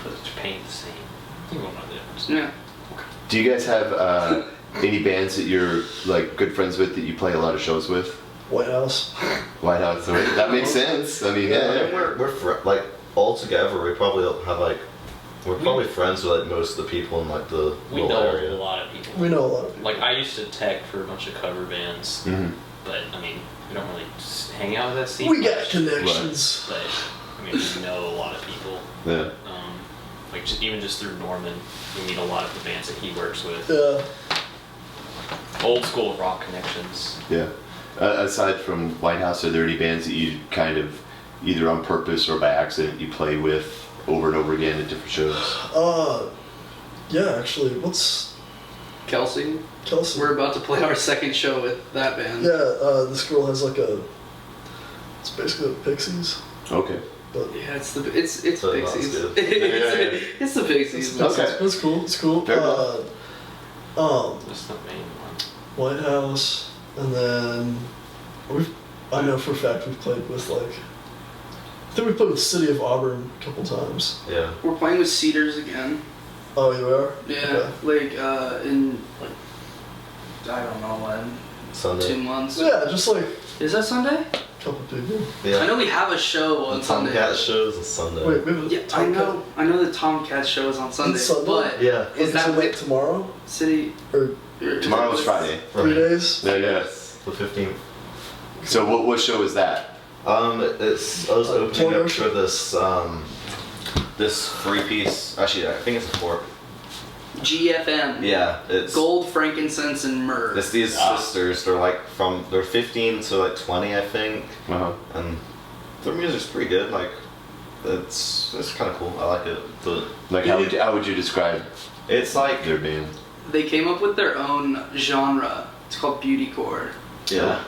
But it's paint the same. You won't know the difference. Yeah. Do you guys have any bands that you're like good friends with that you play a lot of shows with? White House. White House. That makes sense. I mean, I yeah. mean, we're like all together. We probably have like we're probably friends with like most of the people in like the We little know area. a lot of people. We know a lot of people. Like I used to tech for a bunch of cover bands, Mhm. but I mean, we don't really just hang out with that scene. We got much, connections. But I mean, we know a lot of people. Yeah. Like even just through Norman, we meet a lot of the bands that he works with. Yeah. Old school rock connections. Yeah. Aside from White House, are there any bands that you kind of either on purpose or by accident you play with over and over again at different shows? Yeah, actually, what's Kelsey. Kelsey? We're about to play our second show with that band. Yeah, this girl has like a. It's basically the Pixies, Okay. but Yeah, it's So that's Pixies. good. It's the Pixies. Okay. It's cool. It's cool. Fair That's the main one. White House, and then I know for a fact we've played with like. I think we played with City of Auburn a couple times. Yeah. We're playing with Cedars again. Oh, you are? Yeah, like in like I don't know when. Sunday. 2 months. Yeah, just like Is that Sunday? a couple people. Yeah. I know we have a show on the Sunday. Tomcat shows on Sunday. Wait, we have a Yeah, Tomcat. I know the Tomcat show is on Sunday. Sunday? But Yeah. is that like with tomorrow? City? Or Tomorrow's Friday. 3 days? Yeah, yeah. The 15th. So what show is that? It's I was opening Tour up for this this 3-piece. Actually, I think it's a 4. GFM. Yeah, it's Gold, frankincense, and myrrh. It's these sisters. They're 15 to like 20, I think, Uh-huh. and their music's pretty good. Like, it's kind of cool. I like it. But Like how would you describe it's like their band? They came up with their own genre. It's called beautycore. yeah.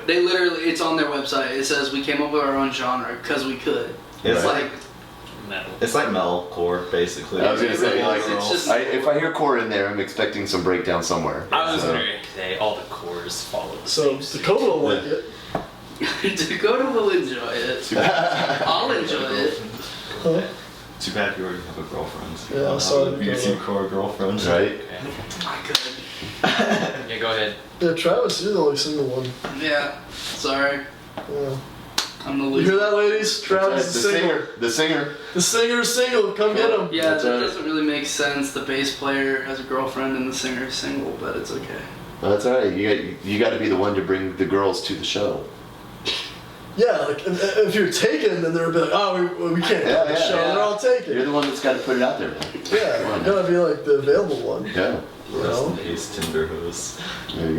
They literally, it's on their website. It says we came up with our own genre because we could. It's Right. like metal. It's like metalcore, basically. I was gonna say, like, It's just- if I hear core in there, I'm expecting some breakdown somewhere. I was So- going to say all the cores follow the So same Dakota will like it. Dakota will enjoy it. I'll enjoy it. Huh? Too bad you already have a girlfriend. Yeah, I'm sorry, Dakota. core girlfriend. Right? I could. Yeah, go ahead. Yeah, Travis, you're the only single one. Yeah. Sorry. Yeah. I'm the You loser. hear that, ladies? Travis The is single. singer. The singer. The singer's single. Come get him. Yeah, That's that right. doesn't really make sense. The bass player has a girlfriend and the singer is single, but it's okay. That's all right. You got to be the one to bring the girls to the show. Yeah, like if you're taken, then they'll be like, oh, we can't Yeah, come to the yeah, show. yeah. They're all taken. You're the one that's got to put it out there, man. Yeah, Come on you gotta be like the available one. Yeah. You know? Ace Tinder hose. There you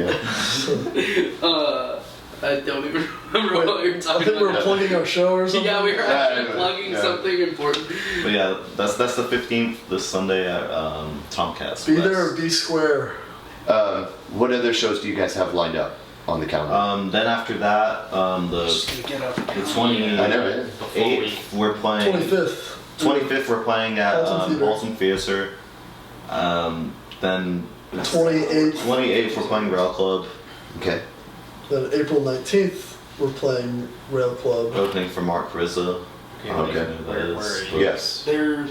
go. I don't even remember Wait, what we were I talking think we're about. plugging our show or something. Yeah, we were actually Yeah, plugging yeah. something important. But yeah, that's the 15th, this Sunday at Tomcats. Be West. there or be square. What other shows do you guys have lined up on the calendar? Then after that, Just gonna get up. the 28th, I know, yeah. we're playing. 25th. 25th, we're playing at Bolton Theater. Bolton Theater. Then 28th. 28th, we're playing Rail Club, Okay. Then April 19th, we're playing Rail Club. opening for Mark Rizzo. Okay. Where are you? Yes. They're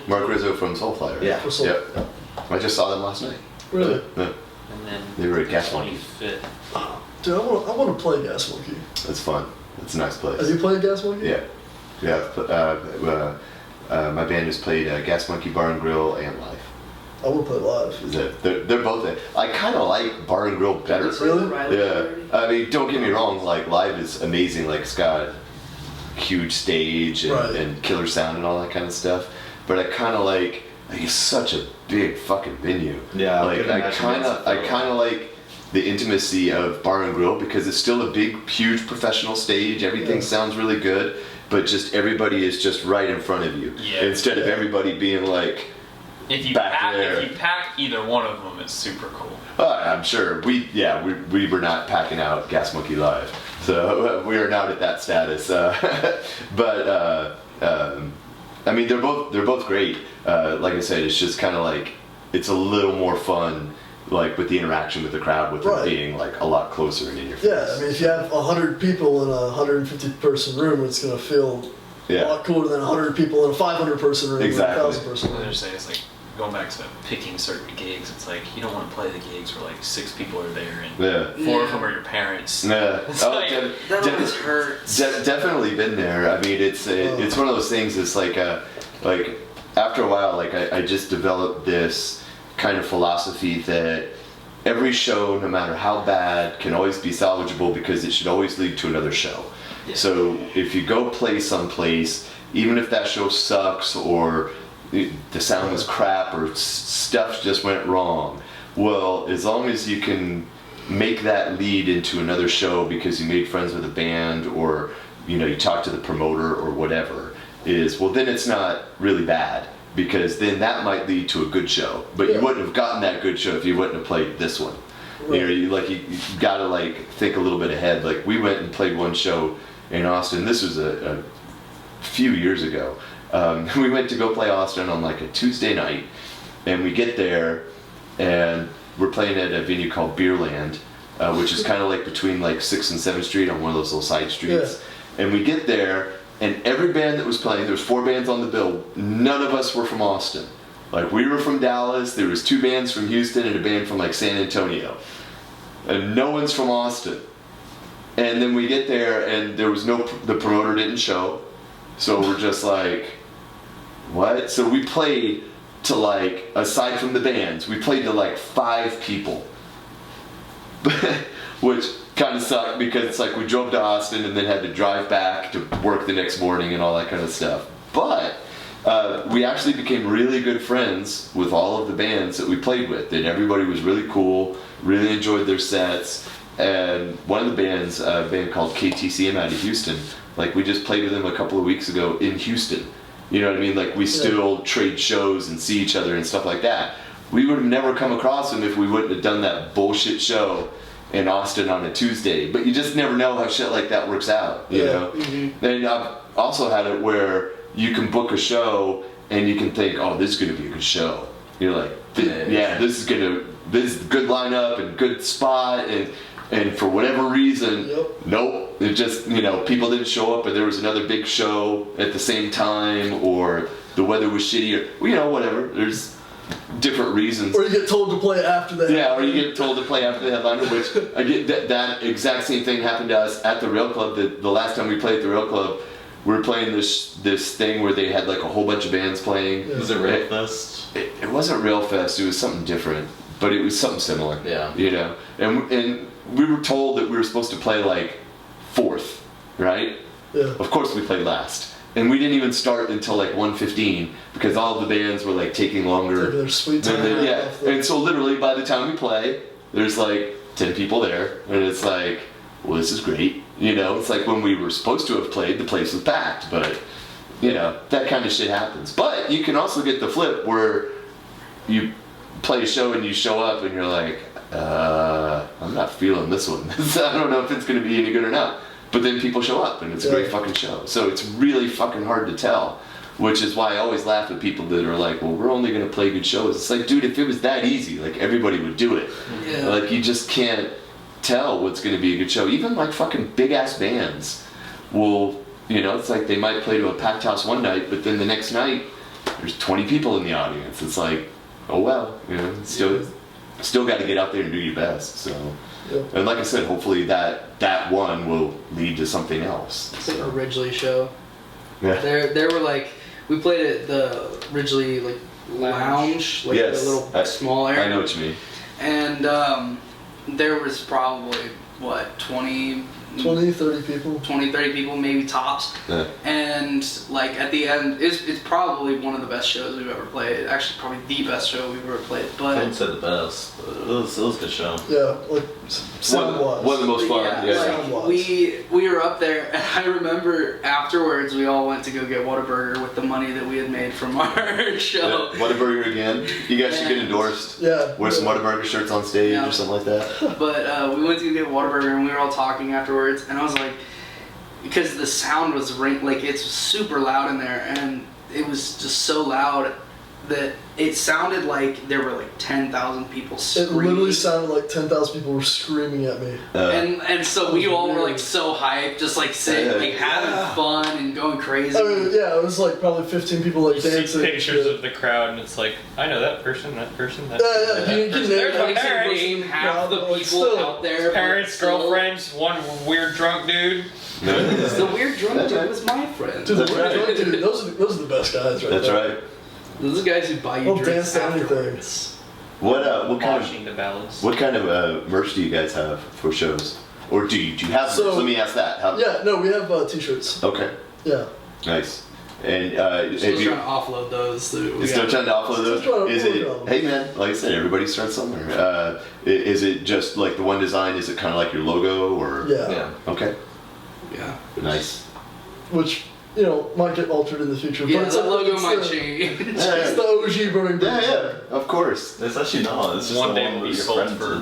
Mark Rizzo from Soulfire. Yeah. For Soul- Yep. I just saw them last night. Really? Yeah. And then They were at Gas Monkey. 25th. Dude, I want to play Gas Monkey. That's fun. It's a nice place. Have you played Gas Monkey? Yeah. Yeah. My band has played Gas Monkey Bar and Grill and Live. I want to play live. Is it? They're both. I kind of like Bar and Grill better. Really? Yeah. I mean, don't get me wrong. Like Live is amazing. Like it's got huge stage and, Right. and killer sound and all that kind of stuff. But I kind of like it's such a big fucking venue. Yeah, I Like could I imagine kind that's of like the intimacy of Bar and Grill because it's still a big, huge professional stage. Everything Yeah. sounds really good, but just everybody is just right in front of you. Yeah. Instead of everybody being like. If you Back pack, there. if you pack either one of them, it's super cool. I'm sure we were not packing out Gas Monkey Live, so we are not at that status. But I mean, they're both great. Like I said, it's just kind of like it's a little more fun, like with the interaction with the crowd, with Right. it being like a lot closer and in your face. Yeah, I mean, if you have 100 people in a 150 person room, it's gonna feel a Yeah. lot cooler than 100 people in a 500 person room Exactly. or a 1,000 person I was room. gonna say, it's like going back to picking certain gigs. It's like you don't want to play the gigs where like 6 people are there and Yeah. 4 of Yeah. them are your parents. Yeah. It's Oh, like- That always hurts. Definitely been there. I mean, it's one of those things. It's like after a while, like I just developed this kind of philosophy that every show, no matter how bad, can always be salvageable because it should always lead to another show. So if you go play someplace, even if that show sucks or the sound was crap or stuff just went wrong, well, as long as you can make that lead into another show because you made friends with a band or you talk to the promoter or whatever, then it's not really bad because then that might lead to a good show. But you wouldn't have gotten that good show if you wouldn't have played this one. Right. You gotta think a little bit ahead. Like we went and played one show in Austin. This was a few years ago. We went to go play Austin on like a Tuesday night, and we get there, and we're playing at a venue called Beerland, which is kind of like between like 6th and 7th Street on one of those little side streets. And we get there, and every band that was playing, there was 4 bands on the bill. None of us were from Austin. Like we were from Dallas. There was 2 bands from Houston and a band from like San Antonio, and no one's from Austin. And then we get there, and there was the promoter didn't show. So we're just like, what? So we played to like, aside from the bands, we played to like 5 people. Which kind of sucked because it's like we drove to Austin and then had to drive back to work the next morning and all that kind of stuff. But we actually became really good friends with all of the bands that we played with. And everybody was really cool, really enjoyed their sets. And one of the bands, a band called KTCM out of Houston, like we just played with them a couple of weeks ago in Houston. You know what I mean? Like we still trade shows and see each other and stuff like that. We would have never come across them if we wouldn't have done that bullshit show in Austin on a Tuesday. But you just never know how shit like that works out, you know? And I've also had it where, you can book a show and you can think, oh, this is going to be a good show. You're like, this is a good lineup and good spot, and for whatever reason, nope, it just, people didn't show up, and there was another big show at the same time, or the weather was shitty, or whatever. There's different reasons. Or you get told to play after the or you get told to play after the headliner, which again, that exact same thing happened to us at the Rail Club. The last time we played at the Rail Club, we were playing this thing where they had like a whole bunch of bands playing. Was it Rail Fest? It wasn't Rail Fest. It was something different, but it was something similar. Yeah. And we were told that we were supposed to play like 4th, right? Yeah. Of course we played last. And we didn't even start until like 1:15 because all of the bands were like taking longer. Taking their sweet time. And so literally by the time we play, there's like 10 people there, and it's like, well, this is great. It's like when we were supposed to have played, the place was packed, but that kind of shit happens. But you can also get the flip where you play a show and you show up and you're like, I'm not feeling this one. I don't know if it's going to be any good or not. But then people show up and it's a great fucking show. So it's really fucking hard to tell, which is why I always laugh at people that are like, well, we're only going to play good shows. It's like, dude, if it was that easy, like everybody would do it. Yeah. Like you just can't tell what's going to be a good show. Even like fucking big ass bands will, it's like they might play to a packed house one night, but then the next night there's 20 people in the audience. It's like, oh well, still got to get out there and do your best. So, and like I said, hopefully that one will lead to something else. It's like a Ridgely show. Yeah. There were like, we played at the Ridgely like lounge, like the little small area. I know what you mean. And there was probably 20, 30 people. 20, 30 people, maybe tops. Yeah. And like at the end, it's probably one of the best shows we've ever played. Actually, probably the best show we've ever played. But I wouldn't say the best. But it was a good show. Yeah, like sound-wise. One of the most fun. Like, we were up there, and I remember afterwards we all went to go get Whataburger with the money that we had made from our show. Whataburger again. You guys should get endorsed. Yeah. Wear some Whataburger shirts on stage or something like that. But we went to go get Whataburger, and we were all talking afterwards, and I was like, because the sound was it's super loud in there, and it was just so loud that it sounded like there were like 10,000 people screaming. It literally sounded like 10,000 people were screaming at me. And so we all were like so hyped, just like sitting, like having fun and going crazy. I mean, it was like probably 15 people like You dancing. see pictures of the crowd, and it's like, I know that person, that person, that Yeah, person. you can There's name my every parents, half the people out there. parents, girlfriends, one weird drunk dude. The weird drunk dude was my friend. Dude, the weird drunk dude, those are the best guys right That's there. right. Those are the guys who buy you They'll drinks dance to anything. afterwards. What kind Washing the ballads. What kind of merch do you guys have for shows? Or do you have So- merch? Let me ask that. Yeah, no, we have t-shirts. Okay. Yeah. Nice. And Still trying to offload those. You're still trying to offload those? Still trying to Is it, offload them. hey man, like I said, everybody starts somewhere. Is it just like the one design? Is it kind of like your logo or? Yeah. Okay. Yeah. Nice. Which, might get altered in the future. Yeah, but the logo it's might the- change. It's the OG Burning Bridges. Yeah, of course. It's actually not. It's just One the day one will that be your sold friend for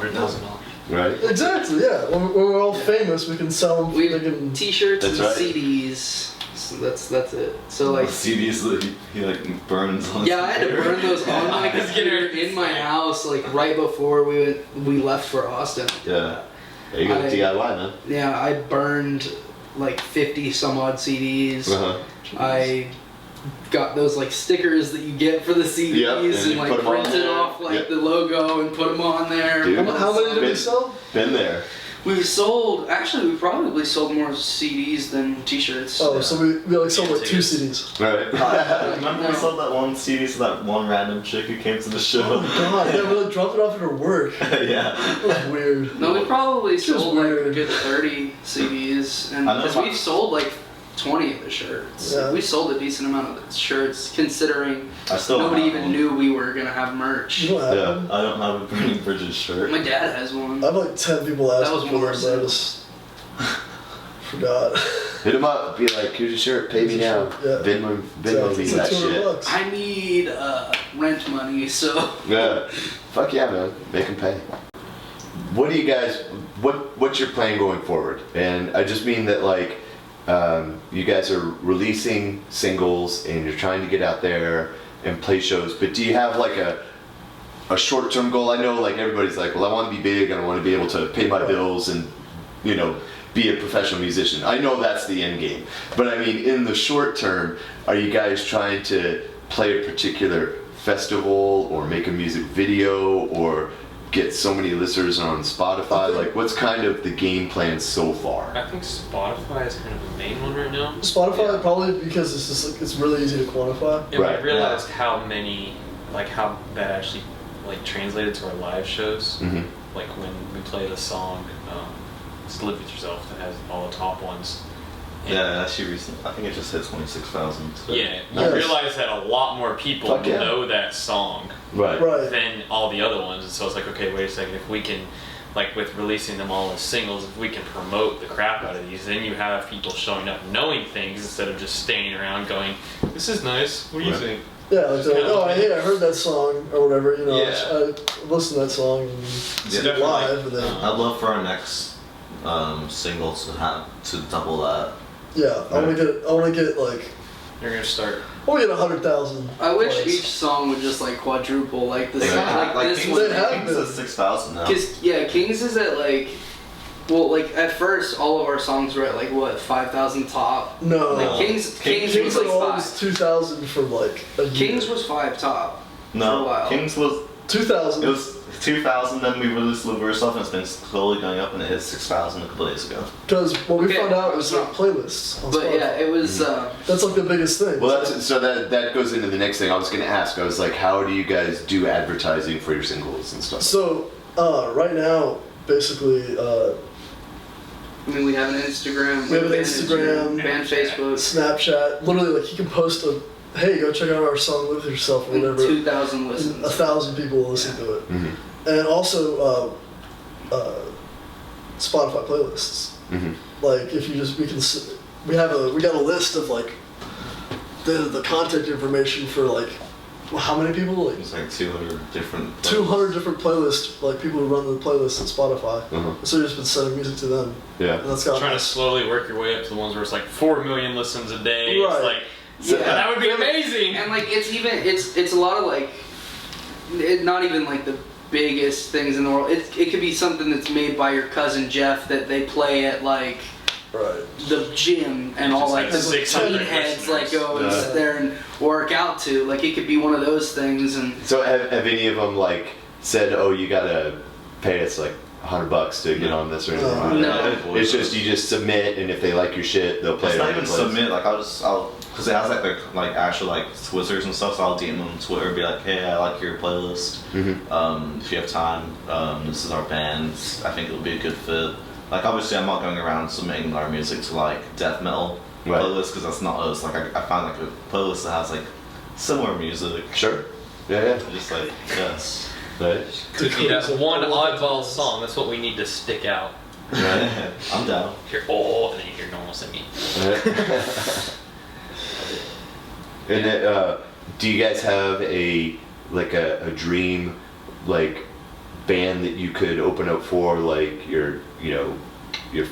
did. $100,000. Right. Exactly, yeah. When we're all famous, we can sell them. We They have can, t-shirts and That's right. CDs. So that's it. So like, CDs that he like burns on. yeah, I had to burn those on my computer in my house like right before we left for Austin. Yeah. There you go, DIY, man. Yeah, I burned like 50 some odd CDs. Uh-huh. I got those like stickers that you get for the CDs Yep, and and you like put 'em on printed there. off like Yep. the logo and put them on there. Dude. how many did we sell? Been there. We've sold, actually we probably sold more CDs than t-shirts. Oh, so we like sold like 2 CDs. Right. Remember we sold that one CD to that one random chick who came to the Oh show? my god, yeah, we like dropped it off at her work. Yeah. That was weird. No, we probably It's just sold like a weird. good 30 CDs, and I know because my- we've sold like 20 of the shirts. Yeah. We sold a decent amount of the shirts, considering I still don't nobody have even one. knew we were gonna have merch. You know what Yeah. happened? I don't have a Burning Bridges shirt. My dad has one. I have like 10 people That asking was for one of our them, but I sales. just forgot. Hit him up. Be like, here's your shirt. Pay me now. Yeah. Venmo me It's that like shit. $200. I need rent money, so Yeah. Fuck yeah, man. Make him pay. What do you guys? What's your plan going forward? And I just mean that like, you guys are releasing singles and you're trying to get out there and play shows, but do you have like a short-term goal? I know like everybody's like, well, I want to be big and I want to be able to pay my bills and, you know, be a professional musician. I know that's the end game. But I mean, in the short term, are you guys trying to play a particular festival or make a music video or get so many listeners on Spotify? Like, what's kind of the game plan so far? I think Spotify is kind of the main one right now. Spotify probably because it's just like, it's really easy to quantify. And Right. we realized how many, like how that actually like translated to our live shows. Mm-hmm. Like when we play the song "Just Live With Yourself" that has all the top ones. And Yeah, actually recent. I think it just hit 26,000. So. Yeah, we Nice. realized that a lot more people Fuck yeah. know that song Right. Right. than all the other ones, and so it's like, okay, wait a second, if we can, like with releasing them all as singles, if we can promote the crap out of these, then you have people showing up knowing things instead of just standing around going, this is nice, what do you Right. think? Yeah, like they're like, oh, hey, I heard that song or whatever. You know, Yeah. I listened to that song and see it definitely. live, and then I'd love for our next single to double that. yeah, I want to get like You're gonna start. I want to get 100,000. I wish plays. each song would just like quadruple, like the Like, song, like this Kings, one. They have Kings been. is 6,000 now. Cause yeah, Kings is at like, well, like at first all of our songs were at like what 5,000 top. No, Like Kings Kings was like always 5. 2,000 for like a year. Kings was 5 top for a No, while. Kings was 2,000. it was 2,000. Then we released Live With Yourself, and it's been slowly going up, and it hit 6,000 a couple days ago. Because what we Okay, found out was like playlists. On But Spotify. yeah, it was. That's like the biggest thing. Well, that's so that goes into the next thing I was going to ask. I was like, how do you guys do advertising for your singles and stuff? So right now, basically, I mean, we have an Instagram. We have an band Instagram. band Facebook. Snapchat. Literally, like you can post a, hey, go check out our song "Live With Yourself" or And whatever. 2,000 listens. 1,000 people will listen to it, Mhm. and also Spotify playlists. Mhm. Like if you just we got a list of like the contact information for like how many people, like It's like 200 different. 200 different playlists, like people who run the playlists on Spotify. Uh-huh. So you've just been sending music to them, Yeah. and that's got Trying to slowly work your way up to the ones where it's like 4 million listens a day. Right. It's like, Yeah. that would be amazing. And like it's a lot of like, not even like the biggest things in the world. It could be something that's made by your cousin Jeff that they play at like right. the gym and all Just like like the 600 teen heads like listeners. go and Yeah. sit there and work out to. Like it could be one of those things. And So have any of them like said, oh, you gotta pay us like $100 to get on this or anything like No. that? It's just you just submit, and if they like your shit, they'll play It's it not on even your playlist. submit. Like because it has like actual like Twitters and stuff. So I'll DM them on Twitter and be like, hey, I like your playlist. Mhm. If you have time, this is our band. I think it'll be a good fit. Like obviously, I'm not going around submitting our music to like death metal Right. playlists because that's not us. Like I find like a playlist that has like similar music. Sure. Yeah. Just like yes. Right. Could be that one oddball song. That's what we need to stick out. Right. I'm down. Hear oh, and then you hear normal singing. And do you guys have a dream like band that you could open up for, like your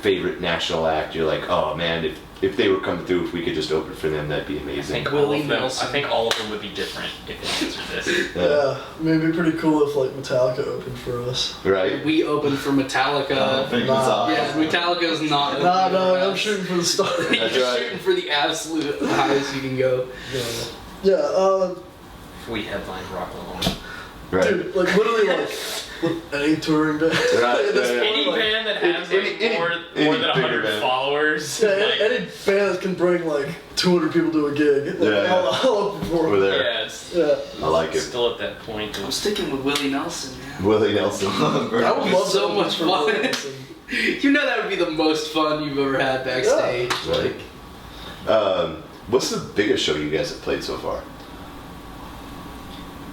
favorite national act? You're like, oh man, if they were coming through, if we could just open for them, that'd be I amazing. think Willie all of them. Nelson. I think all of them would be different if they answered this. Yeah, I mean, it'd be pretty cool if like Metallica opened for us. Right. we opened for I Metallica. think Nah. Yeah, Metallica's not. No, I'm shooting for the stars. You're That's right. shooting for the absolute highest you can go. Yeah, If we headlined Rock Alone. Right. dude, like literally like any touring band. Right, At this right, point, Any like, band that has like any more bigger than 100 band. followers. Yeah, like, any band that can bring like 200 people to a gig. Like, Yeah. I'll perform. Over there. yeah, it's Yeah. I like it. still at that point. I'm Of, sticking with Willie Nelson, man. Willie Nelson. I would love So to much for Willie fun. Nelson. You know that would be the most fun you've ever had backstage. Right. What's the biggest show you guys have played so far?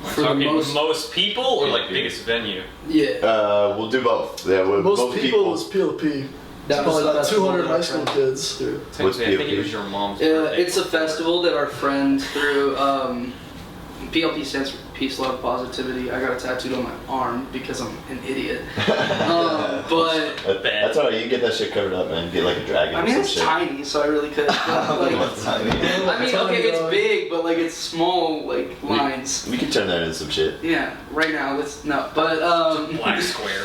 For the talking most- most people or like biggest venue? Yeah. We'll do both. Yeah, Most both people is PLP. It's That was probably the about festival 200 that high our school friend- kids. What's Technically, I think PLP? it was your mom's birthday. It's a festival that our friend threw. PLP stands for Peace, Love, Positivity. I got it tattooed on my arm because I'm an idiot. But that's alright. You can get that shit covered up, man. Get like a dragon. I or mean, some it's shit. tiny, so I really could. I mean, okay, it's big, but like it's small, like lines. We can turn that into some shit. Yeah, right now let's no, but Black square.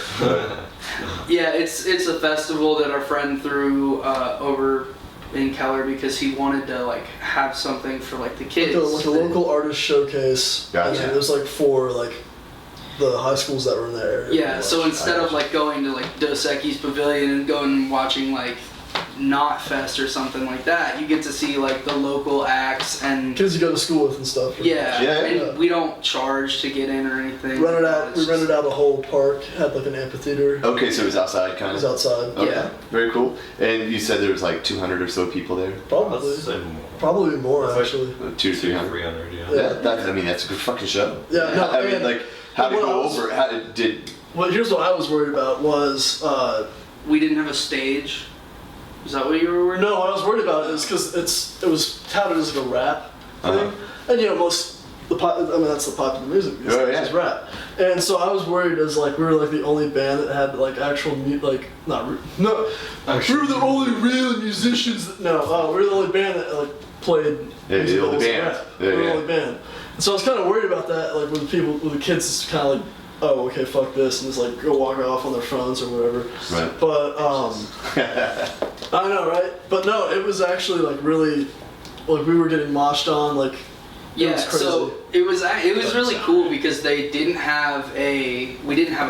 yeah, it's a festival that our friend threw over in Keller because he wanted to like have something for like the kids. Like a local artist showcase. Gotcha. And then there's like 4 like the high schools that were in that area. Yeah, so instead of like going to like Dos Equis Pavilion and going and watching like Knot Fest or something like that, you get to see like the local acts and kids you go to school with and stuff. yeah, Yeah. and we don't charge to get in or anything. We It's rented just- out a whole park, had like an amphitheater. Okay, so it was outside, It kind was of. outside. Okay, Yeah. very cool. And you said there was like 200 or so people there. Probably. Let's say more. Probably more It's like- actually. 200 to 300. 300, yeah. Yeah. That's, I mean, that's a good fucking show. Yeah, no, I mean, and- like, how to and what go I was- over? How did? Well, here's what I was worried about was We didn't have a stage. Is that what you were worried? no, what I was worried about is because it was touted as like a rap thing, Uh-huh. and you know that's the popular music these Oh, days yeah. is rap, and so I was worried as like we were like the only band that had like actual we were the only real musicians that, we were the only band that like played Yeah, the music that only wasn't band. rap. Yeah, We were the yeah. only band, and so I was kind of worried about that, like with the kids, it's kind of like, oh, okay, fuck this, and just like go walk off on their phones or whatever. Right. But I know, right? But no, it was actually like really, like we were getting moshed on, like it Yeah, was crazy. so it was really cool because we didn't have a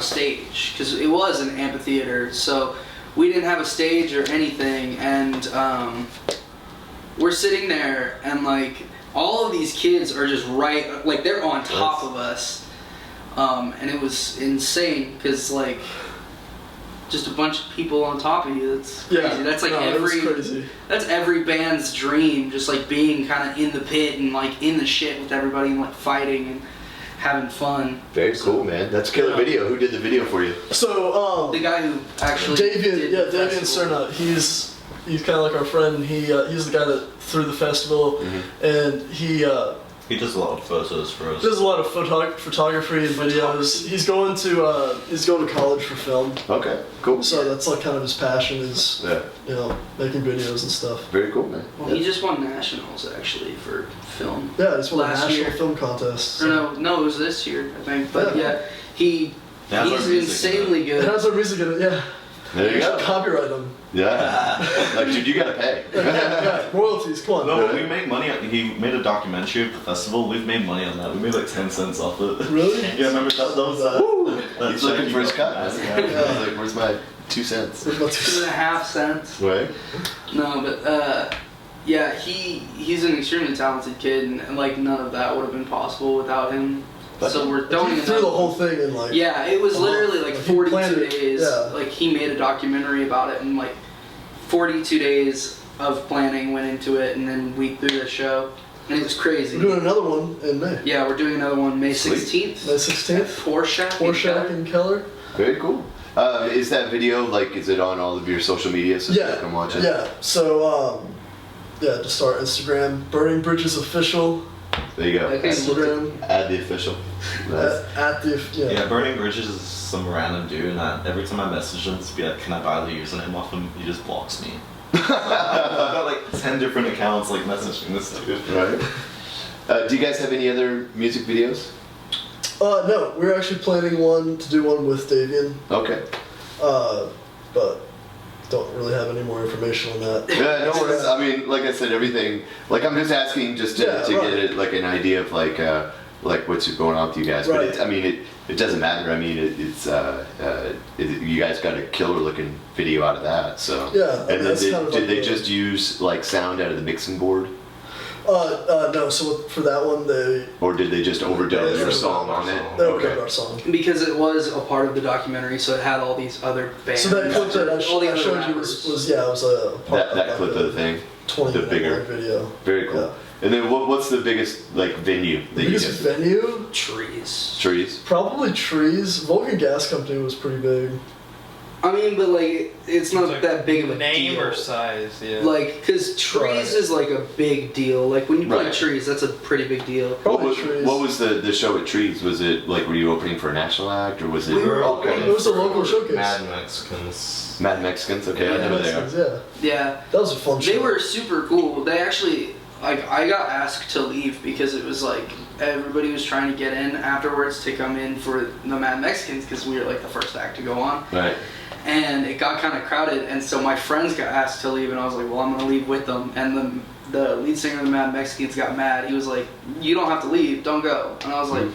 stage because it was an amphitheater, so we didn't have a stage or anything, and we're sitting there and like all of these kids are just right, like they're on top of us, and it was insane because like just a bunch of people on top of you. That's crazy. Yeah, That's like it was crazy. that's every band's dream, just like being kind of in the pit and like in the shit with everybody and like fighting and having fun. Very cool, man. That's killer video. Who did the video for you? So The guy who actually Davian, did the Davian festival. Cerna, he's kind of like our friend. He's the guy that threw the festival, and he does a lot of photos for us. does a lot of photography and videos. He's going to college for film, Okay, cool. so that's like kind of his passion is Yeah, making videos and stuff. very cool, man. Well, he just won nationals actually for film. Yeah, it's one of the Last national year. film contests. Or no, it was this year I think. But Yeah. he's That's our music, insanely It good. has our music in it. Yeah, There you should go. copyright them. Yeah. Like, dude, you gotta pay. Yeah, royalties. Come on. No, we make money. He made a documentary of the festival. We've made money on that. We made like 10 cents off it. Really? Yeah, remember that was He's looking for his cut. man. He's like, where's my 2 cents? 2.5 cents. Right? No, but yeah, he's an extremely talented kid, and like none of that would have been possible without him. So we're throwing He threw the whole thing in like. Yeah, it was literally like Like, he planned 42 it, days. yeah. Like he made a documentary about it, and like 42 days of planning went into it, and then we threw the show, and it was crazy. We're doing another one in May. Yeah, we're doing another one May Sweet. 16th. May 16th. Porsche. in Keller. Very cool. Is that video, like, is it on all of your social media so people can watch it? Yeah. So just our Instagram, Burning Bridges Official. There you go. Instagram. Add the official. Nice. At the Yeah, Burning Bridges is some random dude, and every time I message him to be like, can I buy the username off him, he just blocks me. I've got like 10 different accounts like messaging this dude. Right. Do you guys have any other music videos? No, we're actually planning to do one with Davian. Okay. But don't really have any more information on that. Yeah, no worries. I mean, like I said, everything. Like, I'm just asking just to right. get it, like an idea of like what's going on with you guys. Right. But I mean, it doesn't matter. I mean, you guys got a killer looking video out of that. So Yeah, And then that's kind of did like they the- just use like sound out of the mixing board, No. So for that one, they or did they just overdub They your song on it? overdubed our song. Because it was a part of the documentary, so it had all these other bands. So that clip that I all the I other showed you rappers. was it was a part That of clip like of the thing, 20 the bigger long video. Very cool. Yeah. And then what's the biggest like venue that you Biggest guys? venue? Trees. Trees. Probably Trees. Vulcan Gas Company was pretty big. I mean, but like, it's not Like that big of a name deal. or size, yeah. Like, cause Trees is like a big deal. Like when you play Right. Trees, that's a pretty big deal. What was the show at Trees? Was it like, were you opening for a national act, or was it We were all kind It of was a local showcase. Mad Mexicans. Mad Mexicans? Okay, I know they are. Yeah. Yeah. That was a fun show. They were super cool. They actually, like, I got asked to leave because it was like everybody was trying to get in afterwards to come in for the Mad Mexicans because we were like the first act to go on. Right. And it got kind of crowded, and so my friends got asked to leave, and I was like, well, I'm gonna leave with them. And the lead singer of the Mad Mexicans got mad. He was like, you don't have to leave, don't go. And I was like,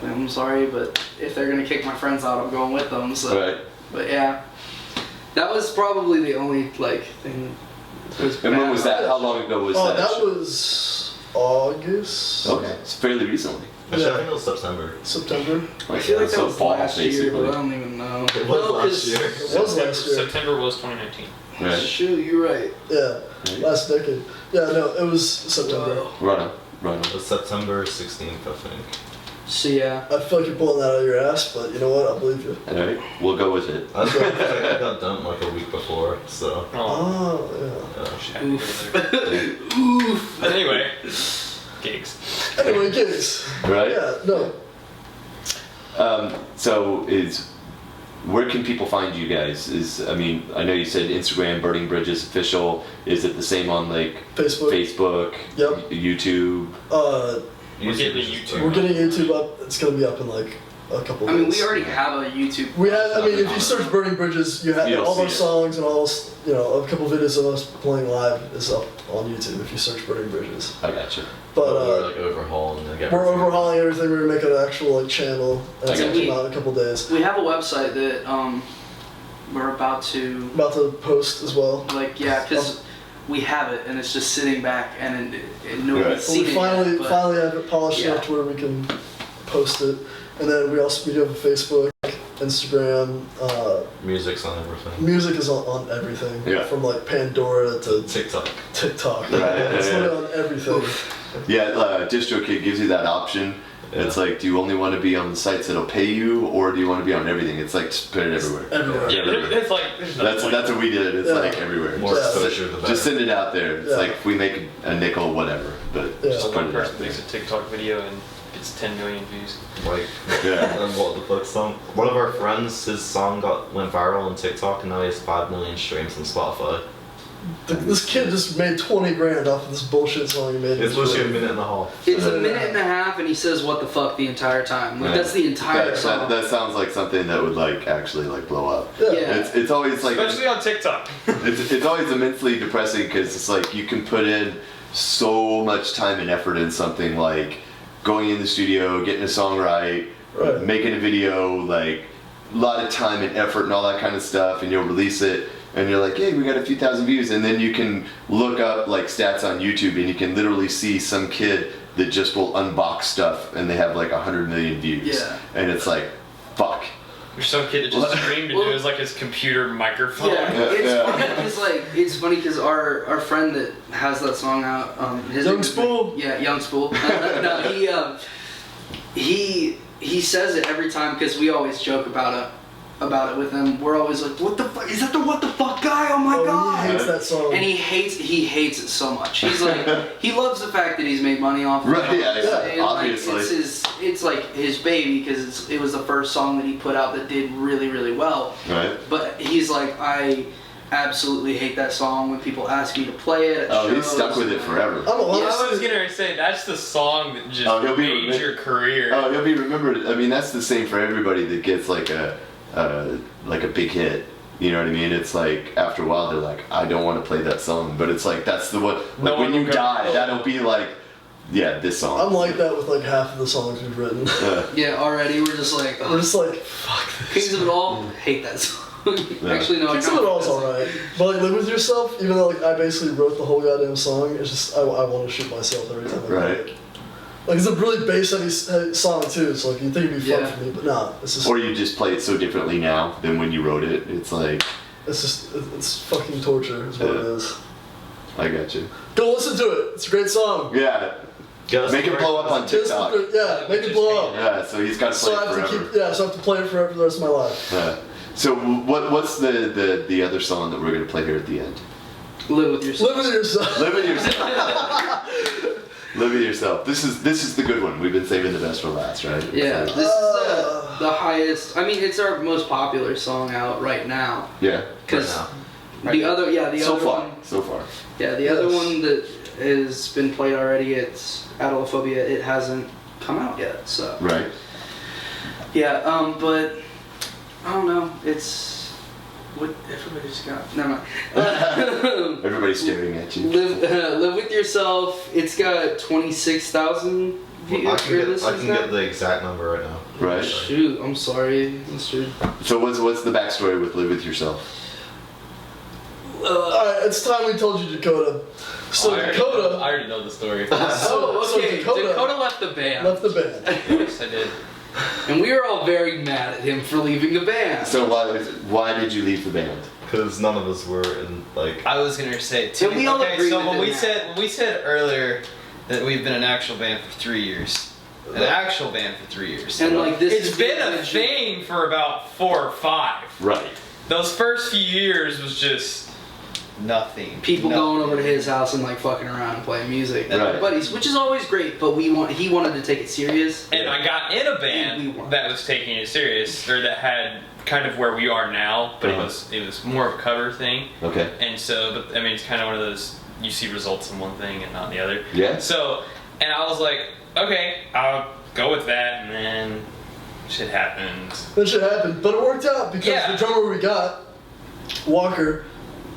I'm sorry, but if they're gonna kick my friends out, I'm going with them. So, Right. but yeah, that was probably the only like thing. That was And when bad was that? How long ago was that? That was August. Okay, it's fairly recently. Actually, I think it was September. September. I feel like that so was fall, last year, basically. but I don't even know. It was last year. It was last year. September was 2019. Right. Shoot, you're right. Yeah. Last decade. Yeah, no, it was September. Right on. Right It on. was September 16th, I think. So yeah. I feel like you're pulling that out of your ass, but you know what? I'll believe you. All right, we'll go with it. I got dumped like a week before, so. Oh, yeah. Oof. Oof. Anyway, gigs. Anyway, gigs. Right? Yeah, no. So where can people find you guys? I mean, I know you said Instagram, Burning Bridges official. Is it the same on like Facebook? Yep. YouTube? We're getting a YouTube. We're getting YouTube up. It's gonna be up in like a couple I days. mean, we already have a YouTube. We have. I mean, if you search Burning Bridges, you have You'll all see our it. songs and all. You know, a couple videos of us playing live is up on YouTube if you search Burning Bridges. I gotcha. But we're like overhauling and we're overhauling everything. We're gonna make an actual like channel, and it's gonna got you. come out in a couple days. We have a website that we're about to post as well. Like yeah, because we have it and it's just sitting back and nobody's Well, seen we it finally yet, but finally have it polished yeah. enough to where we can post it, and then we do have a Facebook, Instagram. Music's on everything. Music is on everything. Yeah. From like Pandora to TikTok. Right, It's yeah. literally on everything. Yeah, DistroKid gives you that option. Yeah. It's like, do you only want to be on the sites that'll pay you, or do you want to be on everything? It's like, just put it everywhere. Everywhere. Yeah, it's like there's no That's point. that's what we did. It's Yeah. like everywhere. More Yeah. exposure, the better. Just send it out there. It's Yeah. like if we make a nickel, whatever. But Yeah. just put One it out person there. makes a TikTok video and gets 10 million views. Like, Yeah. and what the fuck song? One of our friends, his song went viral on TikTok, and now he has 5 million streams on Spotify. This kid just made 20 grand off of this bullshit song he made. It's literally a minute and a half. it's a minute and a half and he says what the fuck the entire time. Like Yeah. that's the entire song. That sounds like something that would like actually like blow up. Yeah. Yeah. It's always like Especially on TikTok. it's always immensely depressing because it's like you can put in so much time and effort in something like going in the studio, getting a song right, Right. making a video, like a lot of time and effort and all that kind of stuff, and you'll release it and you're like, hey, we got a few thousand views, and then you can look up like stats on YouTube and you can literally see some kid that just will unbox stuff and they have like 100 million views. Yeah. And it's like, fuck. There's some kid that just screamed and it was like his computer microphone. Yeah, Yeah. it's funny because our friend that has that song out, his Young name is- Spool? Yeah, Young Spool. No, he says it every time because we always joke about it with him. We're always like, what the fuck? Is that the what the fuck guy? Oh my god! He hates that song. And he hates it so much. He's like, he loves the fact that he's made money off of Right, it. yeah, And, like, obviously. it's like his baby because it was the first song that he put out that did really, really well. Right? But he's like, I absolutely hate that song when people ask me to play it at Oh, shows. he's stuck with it forever. I'm a lot I was gonna say that's the song that just Oh, he'll be made your career. Oh, he'll be remembered. I mean, that's the same for everybody that gets like a big hit. You know what I mean? It's like after a while they're like, I don't want to play that song, but it's like that's the one. Like No when one you will go- die, that'll be like, yeah, this song. I'm like that with like half of the songs we've written. Yeah, already we're just like, We're just like, fuck this. Kings of It All, hate that song. Yeah. Actually, no, Kings I of don't It All's hate that song. alright. But like Live With Yourself, even though like I basically wrote the whole goddamn song, it's just I want to shoot myself every time I Right. play it. Like it's a really bass heavy song too, so like you think it'd be fun Yeah. for me, but nah, it's just Or you just play it so differently now than when you wrote it. It's like, it's fucking torture is what it Yeah. is. I got you. Go listen to it. It's a great song. Yeah. Make it blow up on Just- TikTok. yeah, make it blow up. Yeah, so he's got to play So I it have to forever. so I have to play it forever for the rest of my life. Yeah. So what's the other song that we're gonna play here at the end? Live with yourself. Live with yourself. Live with yourself. Live with yourself. This is the good one. We've been saving the best for last, right? Yeah, this is the highest. I mean, it's our most popular song out right now. Yeah. Because Right the other, yeah, the So other far. one. So far. Yeah, the other one that has been played already, it's Adolophobia. It hasn't come out yet, so. Right. Yeah, but I don't know. It's what everybody's got. Never mind. Everybody's staring at you. Live with yourself. It's got 26,000 views. I can get the exact number right now. Right. Shoot, I'm sorry, Mr. So what's the backstory with Live with Yourself? Alright, it's time we told you Dakota. So I Dakota. already know the story. Oh, okay. So Dakota left the band. Left the band. Yes, I did. And we were all very mad at him for leaving the band. So why did you leave the band? Because none of us were in, like... I was gonna say too. And we all okay, agree so with when it we now. said earlier that we've been an actual band for 3 years. An actual band for 3 years. And like this It's is been a the- thing for about 4 or 5. Right. Those first few years was just nothing. People Nothing. going over to his house and like fucking around and playing music. Right. Buddies, which is always great, but he wanted to take it serious. And I got in a And we band won. that was taking it serious, or that had kind of where we are now, but Uh-huh. it was more of a cover thing. Okay. And so, but I mean, it's kind of one of those, you see results in one thing and not in the other. Yeah. So, and I was like, okay, I'll go with that, and then shit happened. That shit happened, but it worked out because Yeah. the drummer we got, Walker,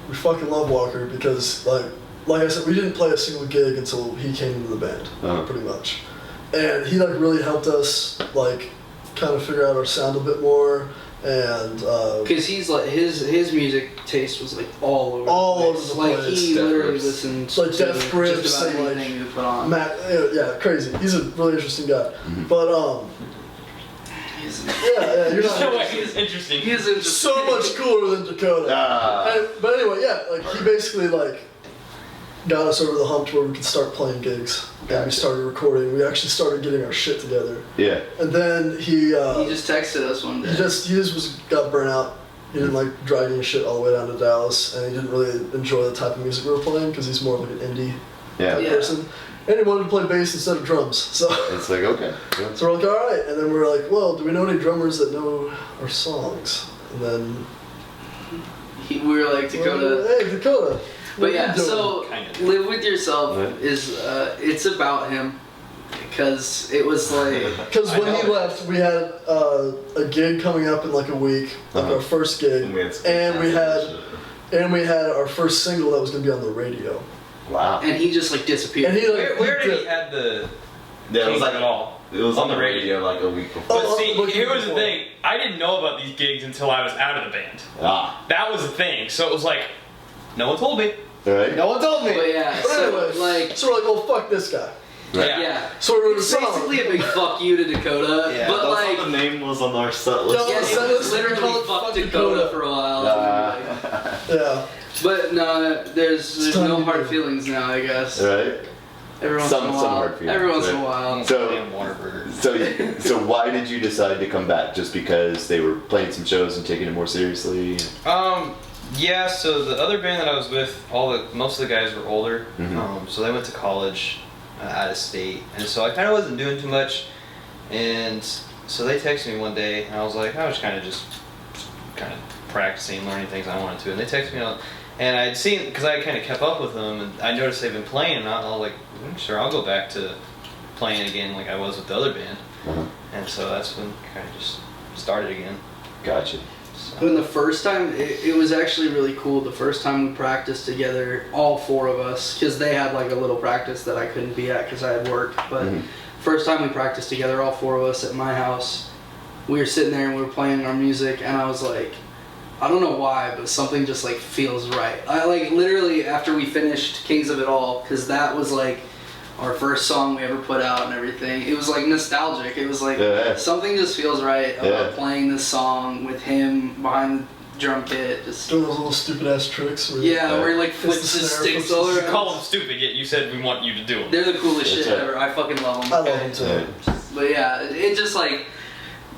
we fucking love Walker because like I said, we didn't play a single gig until he came into the band, Uh-huh. pretty much, and he like really helped us like kind of figure out our sound a bit more, and Because he's like his music taste was like all over All the place. over the Like place. he Death literally grips. listened Like to Death grips just about and, like, anything you put on. Matt, yeah, crazy. He's a really interesting guy, Mm-hmm. but yeah, you're So not. wait, it's interesting. He is interesting. So much cooler than Dakota. But anyway, yeah, like he basically like got us over the hump to where we could start playing gigs. And we started recording. We actually started getting our shit together. Yeah. And then he He just texted us one day. he just got burnt out. He didn't like dragging his shit all the way down to Dallas, and he didn't really enjoy the type of music we were playing because he's more of like an indie Yeah. Yeah. person. And he wanted to play bass instead of drums. So It's like, okay. Yeah. so we're like, all right. And then we're like, well, do we know any drummers that know our songs? And then We were like Dakota. hey, Dakota. what But are you yeah, doing? so Kinda. Live With Yourself Right. is it's about him because it was like Because I when he know. left, we had a gig coming up in like a week, like Uh-huh. our first gig, And we had and we had our first single that was gonna be on the radio. Wow. and he just like disappeared. And he like Where did he did- have the Yeah, it was King like of it all? It was On on the the radio like a week before. But Oh, see, looking here was the before. thing. I didn't know about these gigs until I was out of the band. Ah. That was the thing. So it was like, no one told me. All right. No one told me. But yeah, But so anyway, like so we're like, well, fuck this guy. Right. yeah. So we wrote a It's song. basically a big fuck you to Dakota, Yeah, but That's like what the name was on our set list. Yeah, yeah, set it us- was we call literally it fuck fuck Dakota Dakota. for a while. Yeah. But no, there's time no to hard do. feelings now, I guess. Right. Every once Some in a while. hard feelings, Every once in a right. while. So- Damn Whataburger. So why did you decide to come back? Just because they were playing some shows and taking it more seriously? Yeah. So the other band that I was with, most of the guys were older. Mhm. So they went to college out of state, and so I kind of wasn't doing too much. And so they texted me one day, and I was like, I was kind of practicing, learning things I wanted to. And they texted me, and I'd seen, because I kind of kept up with them, and I noticed they've been playing, and I was like, sure, I'll go back to playing again like I was with the other band. Uh-huh. And so that's when kind of just started again. Gotcha. So. When the first time, it was actually really cool. The first time we practiced together, all four of us, because they had like a little practice that I couldn't be at because I had work. But Mhm. first time we practiced together, all four of us at my house, we were sitting there and we were playing our music, and I was like, I don't know why, but something just like feels right. I like literally after we finished Kings of It All, because that was like our first song we ever put out and everything. It was like nostalgic. It was like Yeah. something just feels right about Yeah. playing this song with him behind the drum kit. Just Doing those little stupid ass tricks. Where yeah, where he like It's flips the his snare, sticks flips all the- You around. call them stupid, yet you said we want you to do them. They're the coolest That's shit it. ever. I fucking love them. I love them too. Yeah. But yeah, it just like,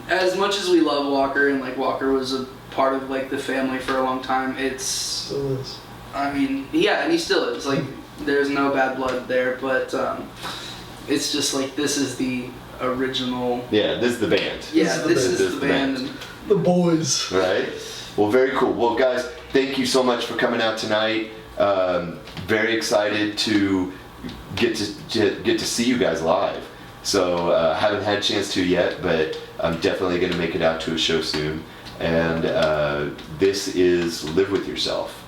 as much as we love Walker, and like Walker was a part of like the family for a long time. It's Still is. I mean, yeah, and he still is. Like, there's no bad blood there, but it's just like this is the original. Yeah, this is the band. Yeah, this is the band. And The boys. Right. Well, very cool. Well, guys, thank you so much for coming out tonight. Very excited to get to see you guys live. So haven't had a chance to yet, but I'm definitely going to make it out to a show soon. And this is Live With Yourself.